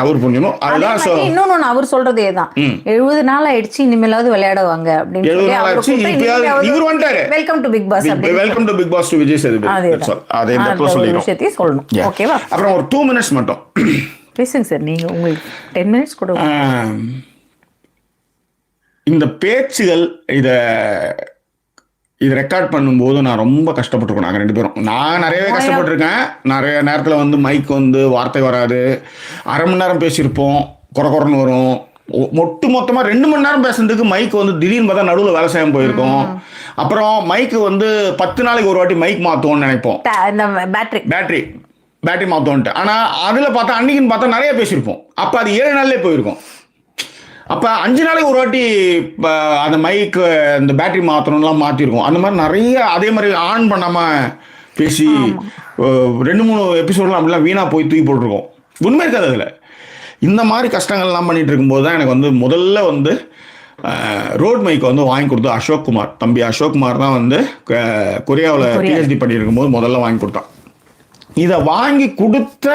அவர் புரிஞ்சுக்கணும். அதுதான் இன்னொன்னு அவர் சொல்றதே தான், 70 நாள் ஆயிடுச்சு, இனிமேலாவது விளையாடுவாங்க அப்படின்னு. இவர் வந்துட்டாரு. Welcome to Bigg Boss. Welcome to Bigg Boss to Vijay Sethupathi. அதை இந்த இடத்துல சொல்லிடுறோம். விஷயத்தையும் சொல்லணும். ஓகேவா? அப்புறம் ஒரு 2 minutes மட்டும் பேசுங்க சார். நீங்க உங்களுக்கு 10 minutes கொடுங்க. இந்த பேச்சுகள் இது ரெக்கார்ட் பண்ணும்போது நான் ரொம்ப கஷ்டப்பட்டுருக்கோம். நாங்கள் 2 பேரும். நான் நிறையவே கஷ்டப்பட்டிருக்கேன். நிறைய நேரத்தில் வந்து மைக் வந்து வார்த்தை வராது. அரை மணி நேரம் பேசியிருப்போம், குறைன்னு வரும். மொத்தமாக 2 மணி நேரம் பேசுறதுக்கு மைக் வந்து திடீர்னு பார்த்தா நடுவில் வேலை செய்யாமல் போயிருக்கோம். அப்புறம் மைக்கு வந்து 10 நாளைக்கு ஒரு வாட்டி மைக் மாற்றுவோம்னு நினைப்போம், பேட்டரி மாற்றுவோன்ட்டு. ஆனால் அதில் பார்த்தா அன்னைக்குன்னு பார்த்தா நிறைய பேசியிருப்போம். அப்போ அது 7 நாள்லேயே போயிருக்கும். அப்போ 5 நாளைக்கு ஒரு வாட்டி அந்த மைக்கு இந்த பேட்டரி மாற்றணும்லாம் மாற்றிருக்கோம். அந்த மாதிரி நிறைய, அதே மாதிரி ஆன் பண்ணாமல் பேசி 2-3 எபிசோட்லாம் அப்படிலாம் வீணாக போய் தூக்கி போட்டிருக்கோம். உண்மை இருக்காது அதில். இந்த மாதிரி கஷ்டங்கள்லாம் பண்ணிகிட்டு இருக்கும்போது தான் எனக்கு வந்து முதல்ல வந்து ரோட் மைக் வந்து வாங்கி கொடுத்து அசோக்குமார், தம்பி அசோக்குமார் தான் வந்து கொரியாவில் பிஹெச்டி பண்ணியிருக்கும் போது முதல்ல வாங்கி கொடுத்தான். இதை வாங்கி கொடுத்த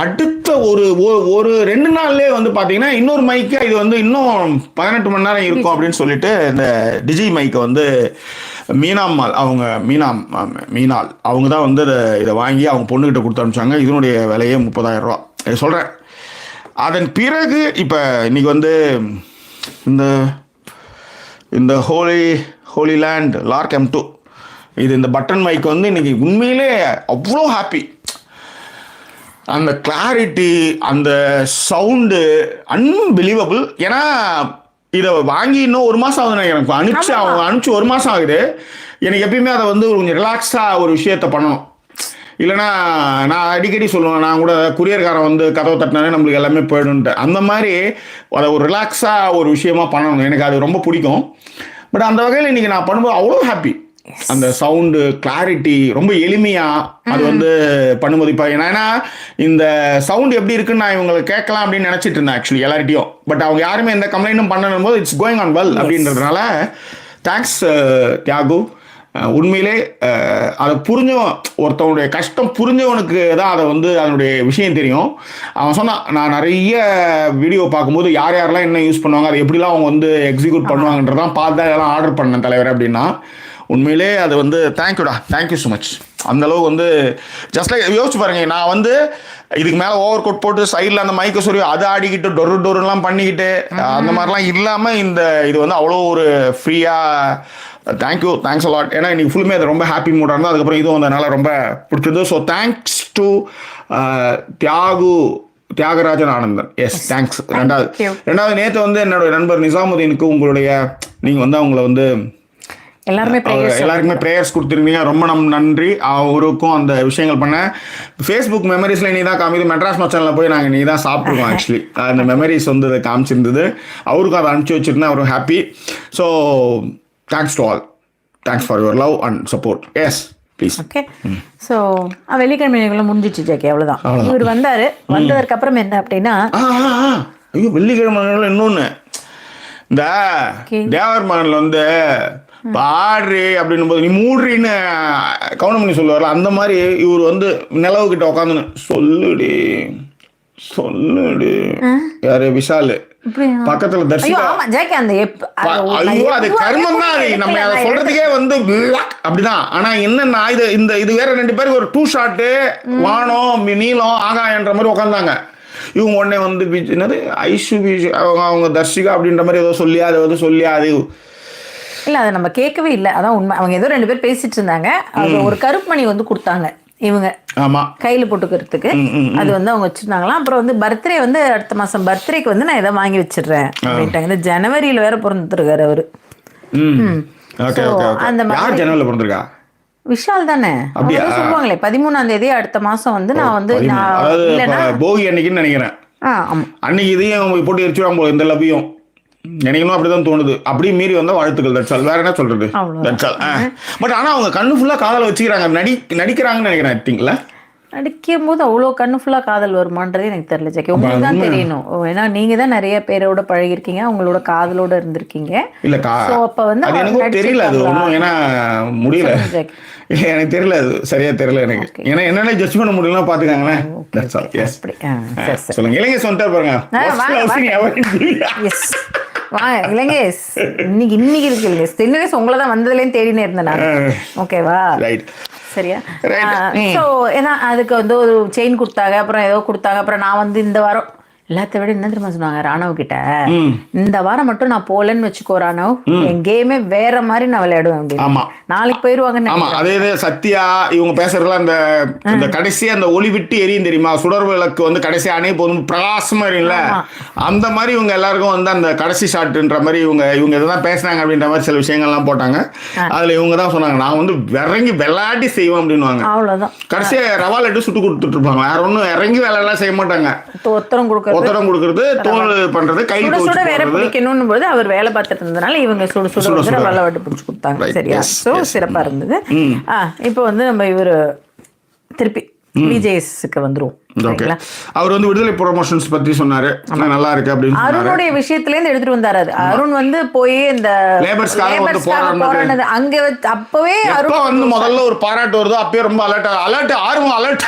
அடுத்த ஒரு 2 நாள்லேயே வந்து பார்த்தீங்கன்னா இன்னொரு மைக்கு இது வந்து இன்னும் 18 மணி நேரம் இருக்கும் அப்படின்னு சொல்லிட்டு இந்த டிஜி மைக்கை வந்து மீனாம்மாள் மீனால் அவங்க தான் வந்து இதை வாங்கி அவங்க பொண்ணுக்கிட்ட கொடுத்து அனுப்பிச்சாங்க. இதனுடைய விலையே 30,000 ரூபா. சொல்கிறேன். அதன் பிறகு இப்போ இன்னைக்கு வந்து இந்த ஹோலி லேண்ட் லார்க் M2 இந்த பட்டன் மைக் வந்து இன்னைக்கு உண்மையிலே அவ்வளோ ஹாப்பி. அந்த கிளாரிட்டி, அந்த சவுண்டு அன்பிலீவபிள். ஏன்னா இதை வாங்கி இன்னும் 1 மாதம் ஆகுது எனக்கு. அனுப்பிச்சு 1 மாதம் ஆகுது. எனக்கு எப்பயுமே அதை வந்து கொஞ்சம் ரிலாக்ஸாக ஒரு விஷயத்த பண்ணணும். இல்லைனா நான் அடிக்கடி சொல்லுவேன், நான் கூட குரியர்காரன் வந்து கதவை தட்டினாலே நம்மளுக்கு எல்லாமே போயிடும்ட்டு. அந்த மாதிரி அதை ஒரு ரிலாக்ஸாக ஒரு விஷயமா பண்ணணும். எனக்கு அது ரொம்ப பிடிக்கும். பட் அந்த வகையில் இன்றைக்கி நான் பண்ணும்போது அவ்வளோ ஹாப்பி. அந்த சவுண்டு கிளாரிட்டி ரொம்ப எளிமையாக அது வந்து பண்ணும்போது இப்போ ஏன்னா இந்த சவுண்டு எப்படி இருக்குன்னு நான் இவங்களை கேட்கலாம் அப்படின்னு நினச்சிட்டு இருந்தேன் ஆக்சுவலி எல்லார்ட்டையும். பட் அவங்க யாருமே எந்த கம்ப்ளைண்ட்டும் பண்ணணும் போது இட்ஸ் கோயிங் ஆன் வெல் அப்படின்றதுனால தேங்க்ஸ் தியாகு. உண்மையிலே அதை ஒருத்தவனுடைய கஷ்டம் புரிஞ்சவனுக்கு தான் அதை வந்து அதனுடைய விஷயம் தெரியும். அவன் சொன்னான், நான் நிறைய வீடியோ பார்க்கும்போது யாரெல்லாம் என்ன யூஸ் பண்ணுவாங்க, அதை எப்படிலாம் அவங்க வந்து எக்ஸிக்யூட் பண்ணுவாங்கன்றதான் பார்த்து எல்லாம் ஆர்டர் பண்ணேன் தலைவர் அப்படின்னா. உண்மையிலே அது வந்து தேங்க்யூ ஸோ மச். அந்தளவுக்கு வந்து ஜஸ்ட் லைக் யோசிச்சு பாருங்க, நான் வந்து இதுக்கு மேலே ஓவர் கோட் போட்டு சைடில் அந்த மைக்கை சொல்லி அதை ஆடிக்கிட்டு டொருலாம் பண்ணிக்கிட்டு அந்த மாதிரிலாம் இல்லாமல் இது வந்து அவ்வளோ ஒரு ஃப்ரீயாக தேங்க்ஸ் அலாட். ஏன்னா இன்னைக்கு ஃபுல்லுமே அது ரொம்ப ஹாப்பி மூடாக இருந்தது. அதுக்கப்புறம் இதுவும் வந்ததுனால ரொம்ப பிடிச்சது. So thanks to Thiyagarajan Anandan. Yes thanks. ரெண்டாவது நேற்று வந்து என்னோட நண்பர் நிசாமுதீனுக்கு நீங்கள் வந்து அவங்கள வந்து எல்லாருக்குமே ப்ரேயர்ஸ் கொடுத்துருந்தீங்க. ரொம்ப நன்றி. அவருக்கும் அந்த விஷயங்கள் பண்ணேன். ஃபேஸ்புக் மெமரிஸில் நீ தான் காமிது. மெட்ராஸ் மச்சானில் போய் நாங்கள் நீ தான் சாப்பிட்ருக்கோம் ஆக்சுவலி. அந்த மெமரிஸ் வந்து அதை காமிச்சிருந்தது. அவருக்கும் அதை அனுப்பிச்சி வச்சுருந்தேன். அவரும் happy. So thanks to all. Thanks for your love and support. Yes please. Okay. So வெள்ளிக்கிழமை முடிஞ்சிச்சு ஜாக்கி. அவ்வளோதான். இவர் வந்ததற்கு அப்புறம் என்ன அப்படின்னா, ஐயோ வெள்ளிக்கிழமை இன்னொன்று இந்த தேவர் மகனில் வந்து பாடுறி அப்படின்னும் போது நீ மூடுறின்னு கவுனம் பண்ணி சொல்லுவார்ல, அந்த மாதிரி இவர் வந்து நிலவுக்கிட்ட உட்காந்துன்னு சொல்லுடி யாரு விஷாலு பக்கத்துல ஐயோ தர்ஷிகா. ஆமா ஜாக்கி அந்த ஐயோ அது கர்மம் தான். அது நம்ம அதை சொல்றதுக்கே வந்து அப்படிதான். ஆனா என்னன்னா இது வேற 2 பேருக்கு ஒரு 2 ஷாட்டு வானம் நீளம் ஆகாயன்ற மாதிரி உட்காந்தாங்க. இவங்க உடனே வந்து என்னது ஐஷு அவங்க தர்ஷிகா அப்படின்ற மாதிரி ஏதோ சொல்லி அதை வந்து சொல்லி அது இல்ல அதை நம்ம கேட்கவே இல்லை. அதான் உண்மை. அவங்க ஏதோ 2 பேர் பேசிட்டு இருந்தாங்க. அது ஒரு கருப்பணி வந்து கொடுத்தாங்க இவங்க கையில போட்டுக்கிறதுக்கு. அது வந்து அவங்க வச்சிருந்தாங்களாம். அப்புறம் வந்து பர்த்டே வந்து அடுத்த மாசம் பர்த்டேக்கு வந்து நான் இதை வாங்கி வச்சிடுறேன் அப்படின்ட்டாங்க. இந்த ஜனவரியில வேற பிறந்துருக்காரு அவரு. அந்த மாதிரி ஜனவரியில பிறந்திருக்கா விஷால் தானே சொல்லுவாங்களே 13ஆம் தேதி அடுத்த மாசம் வந்து நான் வந்து போகி அன்னைக்குன்னு நினைக்கிறேன். அன்னைக்கு இதையும் போட்டு எரிச்சுடுவாங்க போல இந்த லவ்வையும் நினைக்கணும். அப்படிதான் தோணுது. அப்படியே மீறி வந்தா வாழ்த்துக்கள். தட்சால் வேற என்ன சொல்றது தட்சால். பட் ஆனா அவங்க கண்ணு ஃபுல்லா காதல வச்சுக்கிறாங்க. நடிக்கிறாங்கன்னு நினைக்கிறேன். ஆக்டிங்ல நடிக்கும் போது அவ்வளோ கண்ணு ஃபுல்லா காதல் வருமானதே எனக்கு தெரியல ஜாக்கி. உங்களுக்கு தான் தெரியணும். ஏன்னா நீங்க தான் நிறைய பேரோட பழகிருக்கீங்க, அவங்களோட காதலோட இருந்திருக்கீங்க. இல்ல அப்ப வந்து எனக்கு தெரியல அது ஒன்றும். ஏன்னா முடியல இல்ல எனக்கு தெரியல. அது சரியா தெரியல எனக்கு. ஏன்னா என்னென்ன ஜட்ஜ் பண்ண முடியலாம் பாத்துக்காங்களேன். சொல்லுங்க இளைஞர் சொல்லிட்டா பாருங்க. இளைஞேஷ் இன்னைக்கு இருக்கு இளைஞேஷ். தென்னிலேஸ் உங்களை தான் வந்ததுலேன்னு தேடினே இருந்தேன் நான். ஓகேவா சரியா. ஸோ ஏன்னா அதுக்கு வந்து ஒரு செயின் கொடுத்தாங்க, அப்புறம் ஏதோ கொடுத்தாங்க. அப்புறம் நான் வந்து இந்த வாரம் எல்லாத்த விட என்ன தெரியுமா சொன்னாங்க ராணவ் கிட்ட, இந்த வாரம் மட்டும் நான் போலன்னு வச்சுக்கோ ராணவ், என் கேமே வேற மாதிரி நான் விளையாடுவேன் அப்படின்னு. நாளைக்கு போயிருவாங்க. அதே சத்யா இவங்க பேசுறதுலாம் அந்த கடைசியா அந்த ஒளி விட்டு எரியும் தெரியுமா, சுடர் விளக்கு வந்து கடைசியா அணை போதும் பிரகாசமா இருக்குல்ல, அந்த மாதிரி இவங்க எல்லாருக்கும் வந்து அந்த கடைசி ஷாட்ன்ற மாதிரி இவங்க இதெல்லாம் பேசினாங்க அப்படின்ற மாதிரி சில விஷயங்கள்லாம் போட்டாங்க. அதுல இவங்க தான் சொன்னாங்க நான் வந்து இறங்கி விளையாடி செய்வேன் அப்படின்னுவாங்க. அவ்வளவுதான். கடைசியா ரவா லட்டு சுட்டு கொடுத்துட்டு இருப்பாங்க. வேற ஒன்றும் இறங்கி வேலை எல்லாம் செய்ய மாட்டாங்க. ஒத்தரம் கொடுக்கறது, தோல் பண்றது, கை சுட வேற பிடிக்கணும் போது அவர் வேலை பார்த்துட்டு இருந்ததுனால இவங்க சுட வெள்ளை வட்டு பிடிச்சி கொடுத்தாங்க. சரியா. சோ சிறப்பா இருந்தது. இப்போ வந்து நம்ம இவரு திருப்பி விஜேஸ்க்கு வந்துருவோம். அவர் வந்து விடுதலை ப்ரொமோஷன்ஸ் பத்தி சொன்னாரு. நல்லா இருக்கு அப்படின்னு அருணுடைய விஷயத்துல இருந்து எடுத்துட்டு வந்தாரு. அருண் வந்து போய் இந்த லேபர்ஸ்காக வந்து போராடினது அங்க அப்பவே அருண் வந்து முதல்ல ஒரு பாராட்டு வருது. அப்பயே ரொம்ப அலர்ட் ஆர்வம் அலர்ட்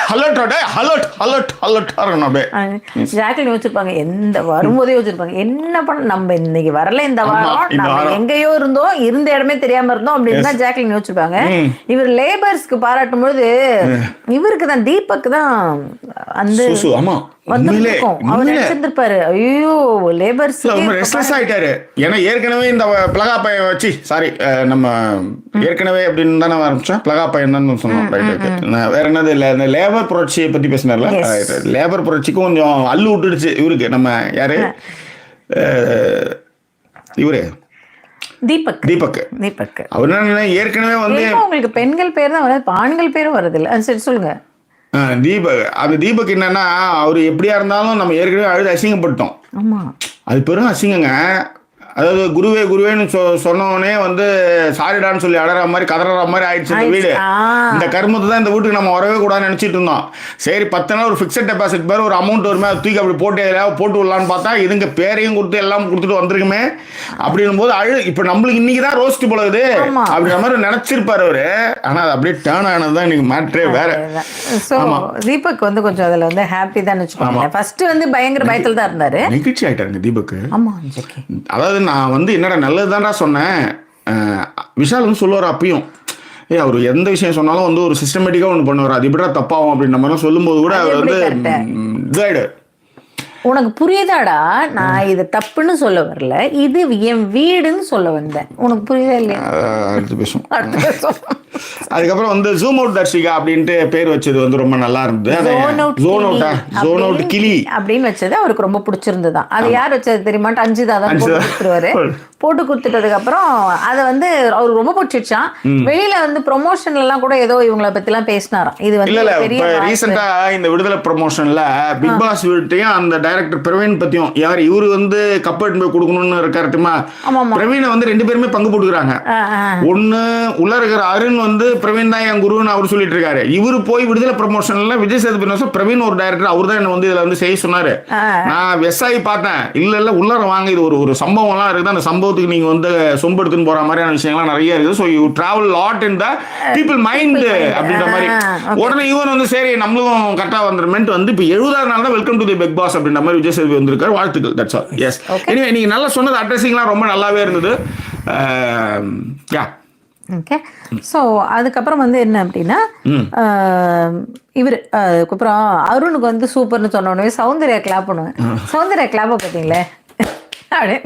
ஜாக்லின் யோசிச்சிருப்பாங்க. எந்த வரும்போதே யோசிச்சிருப்பாங்க என்ன பண்ண நம்ம இன்னைக்கு வரல, இந்த வாரம் நம்ம எங்கேயோ இருந்தோம், இருந்த இடமே தெரியாம இருந்தோம் அப்படின்னு தான் ஜாக்லின் யோசிச்சிருப்பாங்க. இவர் லேபர்ஸ்க்கு பாராட்டும் பொழுது இவருக்கு தான் தீபக் தான் அந்த ஏற்கனவே இந்த பிளகா பையன் வச்சு நம்ம ஏற்கனவே அப்படின்னு தானே ஆரம்பிச்சோம். பிளகா பையன் தான் சொன்னோம். வேற என்னது இல்ல, இந்த லேபர் புரட்சியை பத்தி பேசினார்ல, லேபர் புரட்சிக்கும் கொஞ்சம் அள்ளு விட்டுடுச்சு இவருக்கு. நம்ம யாரு இவரு தீபக் அவர் என்ன ஏற்கனவே வந்து உங்களுக்கு பெண்கள் பேர் தான் வருது, ஆண்கள் பேரும் வருது இல்ல. சரி சொல்லுங்க. தீபக் என்னன்னா அவரு எப்படியா இருந்தாலும் நம்ம ஏற்கனவே அழுது அசிங்கப்பட்டோம். அது பெரும் அசிங்கங்க. அதாவது குருவேன்னு சொன்னோடனே வந்து சாரிடான்னு சொல்லி அடற மாதிரி கதற மாதிரி ஆயிடுச்சு இந்த வீடு. இந்த கருமத்தை தான் இந்த வீட்டுக்கு நம்ம வரவே கூடாதுன்னு நினைச்சிட்டு இருந்தோம். சரி 10 நாள் ஒரு ஃபிக்ஸட் டெபாசிட் பேர் ஒரு அமௌண்ட் வருமே, அதை தூக்கி அப்படி போட்டு விடலான்னு பார்த்தா இதுங்க பேரையும் கொடுத்து எல்லாம் கொடுத்துட்டு வந்திருக்குமே அப்படின்னும் போது இப்ப நம்மளுக்கு இன்னைக்குதான் ரோஸ்ட் போலது அப்படின்ற மாதிரி நினைச்சிருப்பாரு அவரு. ஆனா அது அப்படியே டேர்ன் ஆனதுதான் இன்னைக்கு மேட்ரே வேற. தீபக் வந்து கொஞ்சம் அதுல வந்து ஹாப்பி தான் வச்சுக்கோங்க. ஃபர்ஸ்ட் வந்து பயங்கர பயத்துல தான் இருந்தாரு. நெகிழ்ச்சி ஆயிட்டாருங்க தீபக். அதாவது நான் வந்து என்னடா நல்லதுதான்டா சொன்னேன். விஷால் வந்து சொல்லுவார் அப்பயும், அவர் எந்த விஷயம் சொன்னாலும் வந்து ஒரு சிஸ்டமேட்டிக்கா ஒன்று பண்ணுவார். அது இப்படிதான் தப்பாகும் அப்படின்ற மாதிரி சொல்லும்போது கூட அவர் வந்து இதாயிடு. உனக்கு புரியுதாடா, நான் இது தப்புன்னு சொல்ல வரல, இது என் வீடுன்னு சொல்ல வந்தேன். உனக்கு புரியுதா இல்லையா? அடுத்து பேசுவோம். அதுக்கப்புறம் வந்து ஜூம் அவுட் தர்ஷிகா அப்படின்ட்டு பேர் வச்சது வந்து ரொம்ப நல்லா இருந்தது. ஜோன் அவுட் கிளி அப்படின்னு வச்சது அவருக்கு ரொம்ப பிடிச்சிருந்துதான். அது யார் வச்சது தெரியுமா? அஞ்சுதா தான் கொடுத்துருவாரு. போட்டு கொடுத்துட்டதுக்கு அப்புறம் அதை வந்து அவருக்கு ரொம்ப பிடிச்சிருச்சான். வெளியில வந்து ப்ரொமோஷன்ல எல்லாம் கூட ஏதோ இவங்களை பத்தி எல்லாம் பேசினாராம். இது வந்து ரீசெண்டா இந்த விடுதலை ப்ரொமோஷன்ல பிக் பாஸ் வீட்டையும் அந்த டைரக்டர் பிரவீன் பத்தியும் யார் இவரு வந்து கப் எடுத்து போய் கொடுக்கணும்னு இருக்காருமா, பிரவீனை வந்து 2 பேருமே பங்கு போட்டுக்கிறாங்க. ஒண்ணு உள்ள இருக்கிற அருண் வந்து பிரவீன் தான் என் குருன்னு அவர் சொல்லிட்டு இருக்காரு. இவரு போய் விடுதலை ப்ரமோஷன்ல விஜய் சேதுபதி பிரவீன் ஒரு டைரக்டர், அவர் தான் என்ன வந்து இதுல வந்து செய்ய சொன்னாரு. நான் வெஸ்ஸாகி பார்த்தேன். இல்ல உள்ளார வாங்க, இது ஒரு சம்பவம் எல்லாம் இருக்குது. அந்த சம்பவத்துக்கு நீங்க வந்து சொம்பெடுத்துன்னு போற மாதிரியான விஷயங்கள்லாம் நிறைய இருக்குது. So you travel lot in the people mind அப்படின்ற மாதிரி. உடனே இவன் வந்து சரி நம்மளும் கரெக்டா வந்துருமெண்ட் வந்து இப்போ 70ஆவது நாள் தான் welcome to the Bigg Boss அப்படின்ற மாதிரி விஜய் சேதுபதி வந்திருக்காரு, வாழ்த்துக்கள். That's all. எஸ். எனிவே நீங்க நல்லா சொன்னது அட்ரஸிங்லாம் ரொம்ப நல்லாவே இருந்தது. Yeah okay. ஸோ அதுக்கப்புறம் வந்து என்ன அப்படின்னா இவர் அதுக்கப்புறம் அருணுக்கு வந்து சூப்பர்னு சொன்ன உடனே சௌந்தர்யா கிளாப் பண்ணுவேன். சௌந்தர்யா கிளாப்பை பார்த்தீங்களே அப்படியே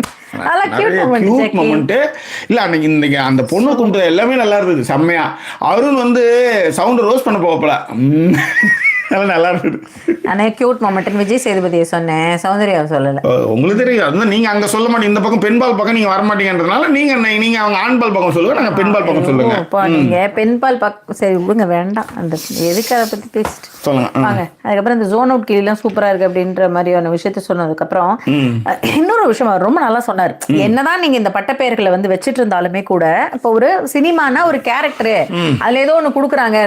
நல்லா கியூட் மொமெண்ட். இல்ல அன்னைக்கு இன்னைக்கு அந்த பொண்ணு கொண்டு எல்லாமே நல்லா இருந்தது, செம்மையா. அருண் வந்து சவுண்ட் ரோஸ் பண்ண போகல, நல்லா இருக்குது. ஆனால் கியூட் மொமெண்ட் விஜய் சேதுபதியை சொன்னேன், சௌந்தர்யாவை சொல்லலை. உங்களுக்கு தெரியும், அதுதான் நீங்க அங்க சொல்ல மாட்டீங்க, இந்த பக்கம் பெண்பால் பக்கம் நீங்க வர மாட்டீங்கன்றதுனால நீங்க அவங்க ஆண்பால் பக்கம் சொல்லுங்க, நாங்க பெண்பால் பக்கம் சொல்லுங்க. இப்போ நீங்க பெண்பால் பக்கம் சரி விடுங்க, வேண்டாம் அந்த எதுக்கு அதை பத்தி பேசிட்டு சொல்லுங்க. வாங்க. அதுக்கப்புறம் இந்த ஜோன் அவுட் கிளிலாம் சூப்பரா இருக்கு அப்படின்ற மாதிரியான விஷயத்த சொன்னதுக்கப்புறம் இன்னொரு விஷயம் அவர் ரொம்ப நல்லா சொன்னார். என்னதான் நீங்க இந்த பட்டப்பெயர்களை வந்து வச்சுட்டு இருந்தாலுமே கூட இப்போ ஒரு சினிமானா ஒரு கேரக்டரு அதுல ஏதோ ஒண்ணு கொடுக்குறாங்க,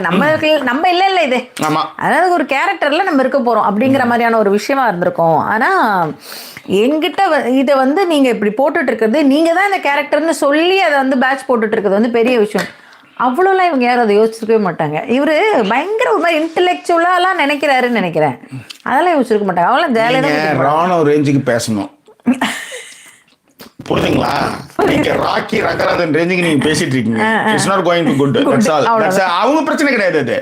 நம்ம இல்ல இது, அதாவது ஒரு கேரக்டர்ல நம்ம இருக்க போறோம் அப்படிங்கிற மாதிரியான ஒரு விஷயமா இருந்திருக்கும். ஆனா என்கிட்ட இதை வந்து நீங்க இப்படி போட்டுட்டு இருக்கிறது, நீங்க தான் இந்த கேரக்டர்னு சொல்லி அதை வந்து பேட்ச் போட்டுட்டு இருக்கிறது வந்து பெரிய விஷயம். அவ்வளோலாம் இவங்க யாரும் அதை யோசிச்சிருக்கவே மாட்டாங்க. இவரு பயங்கர ஒரு மாதிரி இன்டெலெக்சுவலாலாம் நினைக்கிறாருன்னு நினைக்கிறேன், அதெல்லாம் யோசிச்சிருக்க மாட்டாங்க. அவங்களாம் ஜாலியாக ராணுவ ரேஞ்சுக்கு பேசணும், புரியுதுங்களா? நீங்க ராக்கி ரங்கராஜன் ரேஞ்சுக்கு நீங்க பேசிட்டு இருக்கீங்க. It's not going to good. அவங்க பிரச்சனை கிடையாது. அது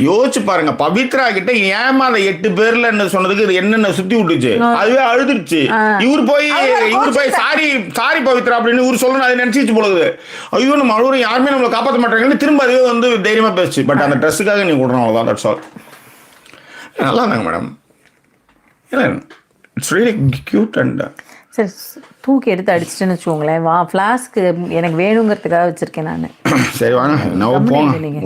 யோசிச்சு பாருங்க, பவித்ரா கிட்ட ஏமா அந்த 8 பேர்ல என்ன சொன்னதுக்கு இது என்னென்ன சுத்தி விட்டுச்சு, அதுவே அழுதுருச்சு. இவர் போய் சாரி பவித்ரா அப்படின்னு இவர் சொல்லணும், அதை நினைச்சிச்சு போலது. ஐயோ நம்ம அழுகுறோம், யாருமே நம்மளை காப்பாற்ற மாட்டாங்கன்னு திரும்ப அதுவே வந்து தைரியமா பேசுச்சு. பட் அந்த ட்ரெஸ்ஸுக்காக நீ கொடுறோம், அவ்வளோதான். That's all. நல்லா இருந்தாங்க madam. It's really cute. And சரி தூக்கி எடுத்து அடிச்சிட்டுன்னு வச்சுக்கோங்களேன், வா ஃப்ளாஸ்க்கு எனக்கு வேணுங்கிறதுக்காக வச்சிருக்கேன் நான். சரி வாங்க நான் போங்க.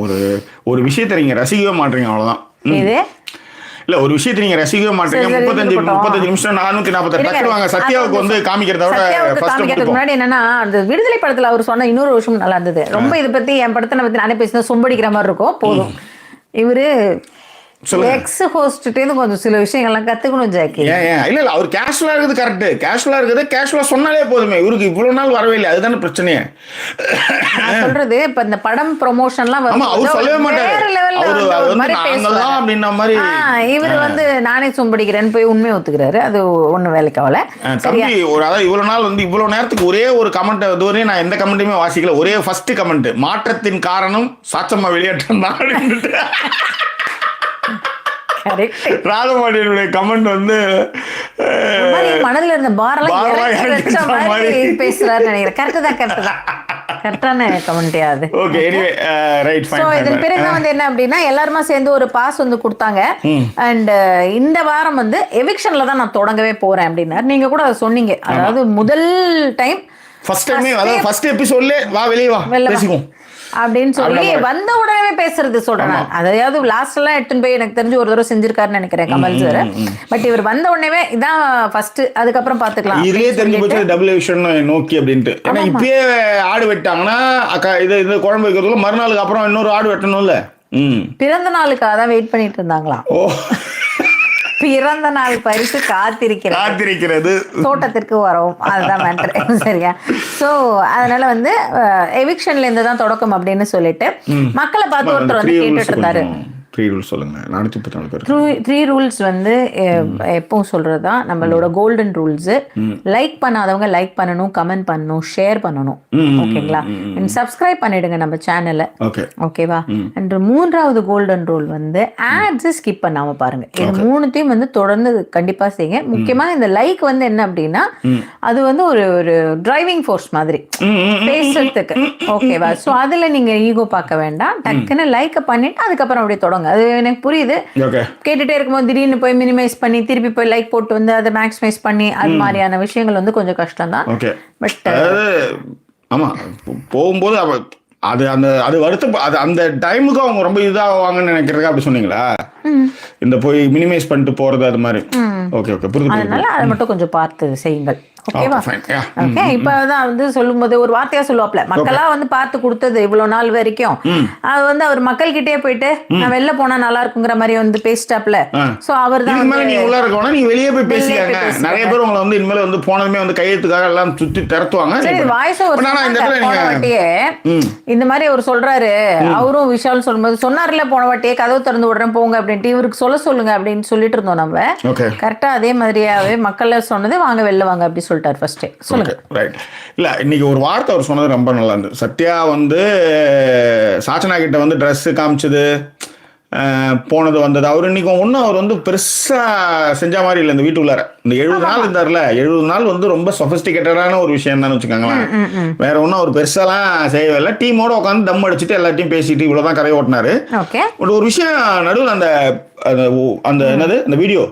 ஒரு விஷயத்தை நீங்க ரசிக்கவே மாட்டீங்க, அவ்வளவுதான். இது இல்ல ஒரு விஷயத்தை நீங்க ரசிக்கவே மாட்டீங்க. 35 நிமிஷம் 448 வாங்க. சத்யாவுக்கு வந்து காமிக்கிறத விட முன்னாடி என்னன்னா அந்த விடுதலை படத்துல அவர் சொன்ன இன்னொரு விஷயம் நல்லா இருந்தது. ரொம்ப இதை பத்தி என் படத்தை பத்தி நானே பேசினா சொம்படிக்கிற மாதிரி இருக்கும். போதும் இவரு எக்ஸ் ஹோஸ்ட்ட்டேந்து கொஞ்சம் சில விஷயங்கள்லாம் கத்துக்கணும் ஜாக்கி. இல்ல அவர் கேஷுவலா இருக்குது. கரெக்ட், கேஷுவலா இருக்குது. கேஷுவலா சொன்னாலே போதுமே. இவருக்கு இவ்வளவு நாள் வரவே இல்லை, அதுதானே பிரச்சனையே. நான் சொல்றது இப்ப இந்த படம் ப்ரொமோஷன்லாம் அவர் சொல்லவே மாட்டாரு அப்படின்ற மாதிரி. இவர் வந்து நானே சொம்படிக்கிறேன்னு போய் உண்மையை ஒத்துக்கிறாரு. அது ஒண்ணு வேலைக்கு ஆகல. அதாவது இவ்வளவு நாள் வந்து இவ்வளவு நேரத்துக்கு ஒரே ஒரு கமெண்ட் இதுவரை நான் எந்த கமெண்ட்டுமே வாசிக்கல. ஒரே ஃபர்ஸ்ட் கமெண்ட், மாற்றத்தின் காரணம் சாச்சம்மா வெளியேற்றம் தான். ராஜமாடியனுடைய கமெண்ட் வந்து மனதில் இருந்த பாரெல்லாம் பேசுறாரு நினைக்கிறேன். கரெக்ட் தான் கரெக்டான கமெண்ட்டே அது. Okay anyway right fine. So இதன் பிறகு வந்து என்ன அப்படினா எல்லாரும் சேர்ந்து ஒரு பாஸ் வந்து கொடுத்தாங்க. அண்ட் இந்த வாரம் வந்து எவிக்ஷன்ல தான் நான் தொடங்கவே போறேன் அப்படினா நீங்க கூட அதை சொன்னீங்க. அதாவது முதல் டைம் ஃபர்ஸ்ட் டைம், அதாவது ஃபர்ஸ்ட் எபிசோட்ல வா வெளிய வா பேசிக்குவோம் அப்படின்னு சொல்லி வந்த உடனே பேசுறது சொல்றேன். அதாவது லாஸ்ட் எல்லாம் எடுத்துன்னு போய் எனக்கு தெரிஞ்சு ஒரு தடவை செஞ்சிருக்காருன்னு நினைக்கிறேன் கமல் சார். பட் இவர் வந்த உடனே இதான் ஃபர்ஸ்ட், அதுக்கப்புறம் பாத்துக்கலாம். இதுலயே தெரிஞ்சு போச்சு டபுள் விஷன் நோக்கி அப்படின்ட்டு. ஏன்னா இப்பயே ஆடு வெட்டாங்கன்னா இது குழம்பு வைக்கிறதுல மறுநாளுக்கு அப்புறம் இன்னொரு ஆடு வெட்டணும்ல. பிறந்த நாளுக்காக தான் வெயிட் பண்ணிட்டு இருந்தாங்களாம். பிறந்த நாள் பரிசு காத்திருக்கிறது தோட்டத்திற்கு வரவும், அதுதான் மேட்டர். சரியா? சோ அதனால வந்து எவிக்ஷன்ல இருந்து தான் தொடக்கம் அப்படின்னு சொல்லிட்டு மக்களை பார்த்து ஒருத்தர் வந்து கேட்டுட்டு இருந்தாரு. 3 ரூல்ஸ் சொல்லுங்க. 434 பேர். 3 ரூல்ஸ் வந்து எப்பவும் சொல்றது தான் நம்மளோட கோல்டன் ரூல்ஸ். லைக் பண்ணாதவங்க லைக் பண்ணணும், கமெண்ட் பண்ணணும், ஷேர் பண்ணணும். ஓகேங்களா? அண்ட் சப்ஸ்கிரைப் பண்ணிடுங்க நம்ம சேனலை. ஓகேவா? அண்ட் 3வது கோல்டன் ரூல் வந்து ஆட்ஸ் ஸ்கிப் பண்ணாம பாருங்க. இது 3த்தையும் வந்து தொடர்ந்து கண்டிப்பா செய்யுங்க. முக்கியமா இந்த லைக் வந்து என்ன அப்படின்னா அது வந்து ஒரு டிரைவிங் ஃபோர்ஸ் மாதிரி பேசுறதுக்கு. ஓகேவா? ஸோ அதுல நீங்க ஈகோ பார்க்க வேண்டாம். டக்குன்னு லைக் பண்ணிட்டு அதுக்கப்புறம் அப்படியே தொடங்க. அது எனக்கு புரியுது. கேட்டுட்டே இருக்கும்போது திடீர்னு போய் மினிமைஸ் பண்ணி திருப்பி போய் லைக் போட்டு வந்து அதை மேக்ஸிமைஸ் பண்ணி அது மாதிரியான விஷயங்கள் வந்து கொஞ்சம் கஷ்டம் தான். பட் ஆமா போகும்போது அது அது வருத்த அது அந்த டைமுக்கு அவங்க ரொம்ப இதாகுவாங்கன்னு நினைக்கிறதுக்கு அப்படி சொன்னீங்களா? இந்த போய் மினிமைஸ் பண்ணிட்டு போறது அது மாதிரி. ஓகே புரியுது. அதனால அதை மட்டும் கொஞ்சம் பார்த்து செய்யுங்கள். ஓகேவா? ஓகே. இப்பதான் வந்து சொல்லும்போது ஒரு வார்த்தையா சொல்லுவாப்ல, மக்களா வந்து பார்த்து கொடுத்தது இவ்வளவு நாள் வரைக்கும், அது வந்து அவர் மக்கள் கிட்டே போயிட்டு நான் வெளில போனா நல்லா இருக்குங்கிற மாதிரி வந்து பேசிட்டாப்ல. சோ அவர் தான் நீ உள்ள இருக்கணும், நீ வெளியே போய் பேசிக்காங்க. நிறைய பேர் உங்களை வந்து இனிமேல் வந்து போனதுமே வந்து கையெழுத்துக்காக எல்லாம் சுத்தி திறத்துவாங்க. வாய்ஸ் வாட்டியே இந்த மாதிரி அவர் சொல்றாரு. அவரும் விஷால் சொல்லும்போது சொன்னார்ல, போன வாட்டியே கதவு திறந்து விடுறேன் போங்க அப்படின்ட்டு, இவருக்கு சொல்லுங்க அப்படின்னு சொல்லிட்டு இருந்தோம் நம்ம. கரெக்டா அதே மாதிரியாவே மக்கள் சொன்னது வாங்க வெளில வாங்க அப்படி சொல்லிட்டார் ஃபர்ஸ்ட். சொல்லுங்க. ரைட். இல்ல இன்னைக்கு ஒரு வார்த்தை அவர் சொன்னது ரொம்ப நல்லா இருந்தது. சத்யா வந்து சாச்சனா கிட்ட வந்து ட்ரெஸ் காமிச்சது, போனது வந்தது. அவர் இன்னைக்கு ஒன்றும் அவர் வந்து பெருசா செஞ்ச மாதிரி இல்லை. இந்த வீட்டுக்குள்ளார இந்த 70 நாள் இருந்தார்ல, 70 நாள் வந்து ரொம்ப சொபிஸ்டிகேட்டடான ஒரு விஷயம் தான் வச்சுக்கோங்களேன். வேற ஒன்றும் அவர் பெருசாலாம் செய்யவே இல்லை. டீமோட உட்காந்து தம் அடிச்சுட்டு எல்லாத்தையும் பேசிட்டு இவ்வளவுதான் கதையை ஓட்டினாரு. பட் ஒரு விஷயம் நடுவில் அந்த அந்த என்னது அந்த வீடியோ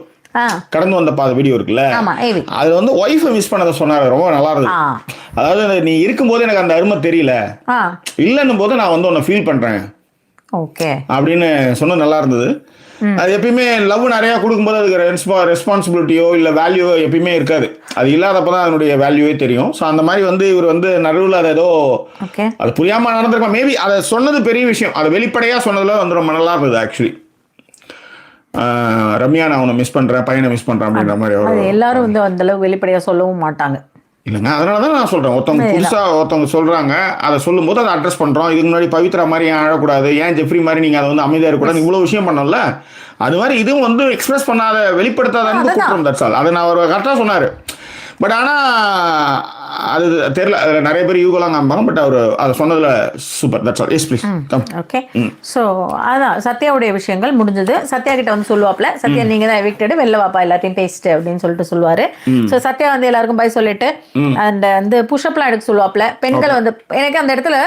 கடந்து வந்த பாத வீடியோ இருக்குல்ல, அது வந்து ஒய்ஃபை மிஸ் பண்ணதை சொன்னாரு. ரொம்ப நல்லா இருந்தது. அதாவது நீ இருக்கும்போது எனக்கு அந்த அருமை தெரியல, இல்லைன்னும் போது நான் வந்து உன்னை ஃபீல் பண்றேன் அப்படின்னு சொன்னது நல்லா இருந்தது. அது எப்பயுமே லவ் நிறைய கொடுக்கும்போது அதுக்கு ரெஸ்பான்சிபிலிட்டியோ இல்லை வேல்யூவோ எப்பயுமே இருக்காது. அது இல்லாதப்பதான் அதனுடைய வேல்யூவே தெரியும். ஸோ அந்த மாதிரி வந்து இவர் வந்து நடுவில் அதை ஏதோ அது புரியாம நடந்திருக்கலாம். மேபி அதை சொன்னது பெரிய விஷயம். அதை வெளிப்படையா சொன்னதுல வந்து ரொம்ப நல்லா இருந்தது. ஆக்சுவலி ரம்யா நான் அவனை மிஸ் பண்றேன், பையனை மிஸ் பண்றேன் அப்படின்ற மாதிரி எல்லாரும் வந்து அந்த அளவுக்கு வெளிப்படையா சொல்லவும் மாட்டாங்க. இல்லைங்க, அதனாலதான் நான் சொல்றேன். ஒருத்தவங்க சொல்றாங்க, அதை சொல்லும் போது அதை அட்ரஸ் பண்றோம். இதுக்கு முன்னாடி பவித்ரா மாதிரி ஏன் அழக்கூடாது, ஏன் ஜெஃப்ரி மாதிரி நீங்க அதை வந்து அமைதியா இருக்கக்கூடாது, இவ்வளவு விஷயம் பண்ணல. அது மாதிரி இதுவும் வந்து எக்ஸ்பிரஸ் பண்ணாத, வெளிப்படுத்தாத குற்றம். That's all. அதை நான் அவர் கரெக்டா சொன்னாரு. பட் ஆனா அது தெரியல, அதில் நிறைய பேர் யூகலாம் காமிப்பாங்க. பட் அவர் அதை சொன்னதுல super. That's all. Yes please. Okay. So அதான் சத்யாவுடைய விஷயங்கள் முடிஞ்சது. சத்யா கிட்ட வந்து சொல்லுவாப்ல, சத்யா நீங்க தான் எவிக்டட், வெளில வாப்பா எல்லாத்தையும் பேசிட்டு அப்படின்னு சொல்லிட்டு சொல்லுவாரு. ஸோ சத்யா வந்து எல்லாருக்கும் பை சொல்லிட்டு அண்ட் வந்து புஷ்அப்லாம் எடுக்க சொல்லுவாப்ல. பெண்கள் வந்து எனக்கு அந்த இடத்துல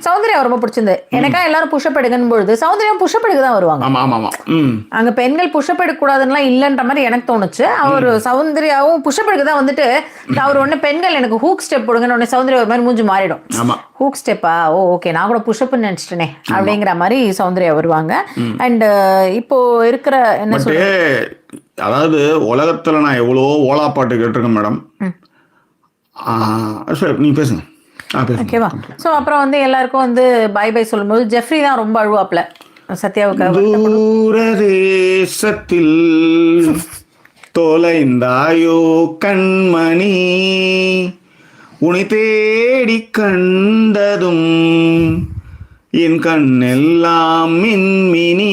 சௌந்தர்யா ரொம்ப பிடிச்சிருந்து. எனக்கா எல்லாரும் புஷ்அப் எடுக்கணும் பொழுது சௌந்தர்யம் புஷ்அப் எடுக்க தான் வருவாங்க. அங்க பெண்கள் புஷ்அப் எடுக்க கூடாதுன்னா இல்லைன்ற மாதிரி எனக்கு தோணுச்சு. அவர் சௌந்தர்யாவும் புஷ்அப் எடுக்க தான் வந்துட்டு அவர் ஒண்ணு பெண்கள் எனக்கு ஹூக் ஸ்டெப் போடுங்க உடனே சௌந்தர்யா ஒரு மாதிரி மூஞ்சி மாறிடும். ஹூக் ஸ்டெப்பா, ஓ ஓகே நான் கூட புஷ்அப் நினைச்சிட்டேனே அப்படிங்கிற மாதிரி சௌந்தர்யா வருவாங்க. அண்ட் இப்போ இருக்கிற என்ன சொல்ற, அதாவது உலகத்துல நான் எவ்வளோ ஓலா பாட்டு கேட்டிருக்கேன் மேடம். நீ பேசுங்க. ஓகேவா? ஸோ அப்புறம் வந்து எல்லாருக்கும் வந்து பை பை சொல்லும்போது ஜெஃப்ரி தான் ரொம்ப அழுவாப்ல சத்யாவுக்கு. தூரதேசத்தில் தொலைந்தாயோ கண்மணி, உனை தேடி கண்டதும் என் கண்ணெல்லாம் மின்மினி,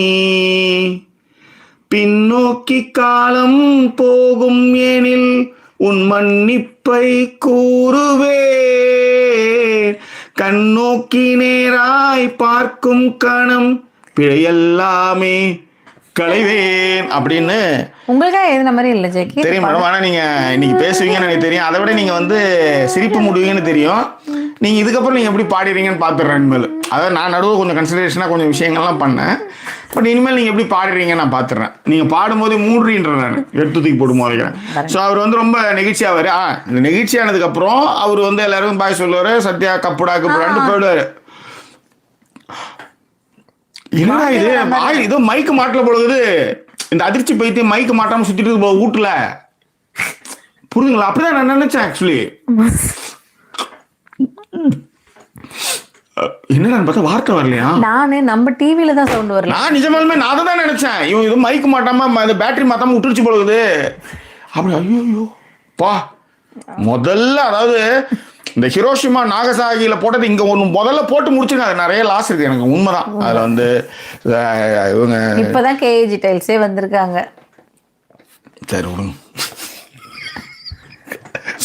பின்னோக்கி காலம் போகும் எனில் உன் மன்னிப்பை கூறுவே, கண்ணோக்கி நேராய் பார்க்கும் கணம் பிழையெல்லாமே களைவேன் அப்படின்னு. உங்களுக்காக எழுதின மாதிரி இல்லை ஜெக்கி, தெரியும் மேடம். ஆனால் நீங்கள் இன்னைக்கு பேசுவீங்கன்னு எனக்கு தெரியும். அதை விட நீங்கள் வந்து சிரிப்பு முடுவீங்கன்னு தெரியும். நீங்கள் இதுக்கப்புறம் நீங்கள் எப்படி பாடிடுறீங்கன்னு பார்த்துடுறேன் இனிமேல். அதாவது நான் நடுவில் கொஞ்சம் கன்சிடரேஷனாக கொஞ்சம் விஷயங்கள்லாம் பண்ணேன். பட் இனிமேல் நீங்கள் எப்படி பாடுறீங்கன்னு நான் பார்த்துடுறேன். நீங்கள் பாடும்போது மூடுறீன்ற நான் எடுத்து தூக்கி போட்டு வைக்கிறேன். ஸோ அவர் வந்து ரொம்ப நெகிழ்ச்சியாவார். இந்த நெகிழ்ச்சியானதுக்கப்புறம் அவர் வந்து எல்லாருக்கும் பாய் சொல்லுவார், சத்யா கப்புடா கப்புடான்ட்டு போயிடுவார். என்னடா இது இதோ மைக்கு மாட்டல போடுது, இந்த அதிர்ச்சி பைத்து மைக்கு மாட்டாம சுத்திட்டு வீட்டுல, புரியுதுங்களா? அப்படிதான் நான் நினைச்சேன் ஆக்சுவலி. என்னடான்னு பார்த்தா வார்த்தை வரலையா? நானே நம்ம டிவில தான் சவுண்ட் வரல. நான் நிஜமாலுமே நான் தான் நினைச்சேன், இவன் இது மைக்கு மாட்டாம இந்த பேட்டரி மாத்தாம விட்டுருச்சு போடுது அப்படி. ஐயோ பா, முதல்ல அதாவது இந்த ஹிரோஷிமா நாகசாகியில போட்டது இங்க ஒண்ணு முதல்ல போட்டு முடிச்சுங்க. அது நிறைய லாஸ் இருக்கு எனக்கு, உண்மைதான். அதுல வந்து இவங்க இப்பதான் கேஜி டைல்ஸே வந்திருக்காங்க. சரி விடுங்க,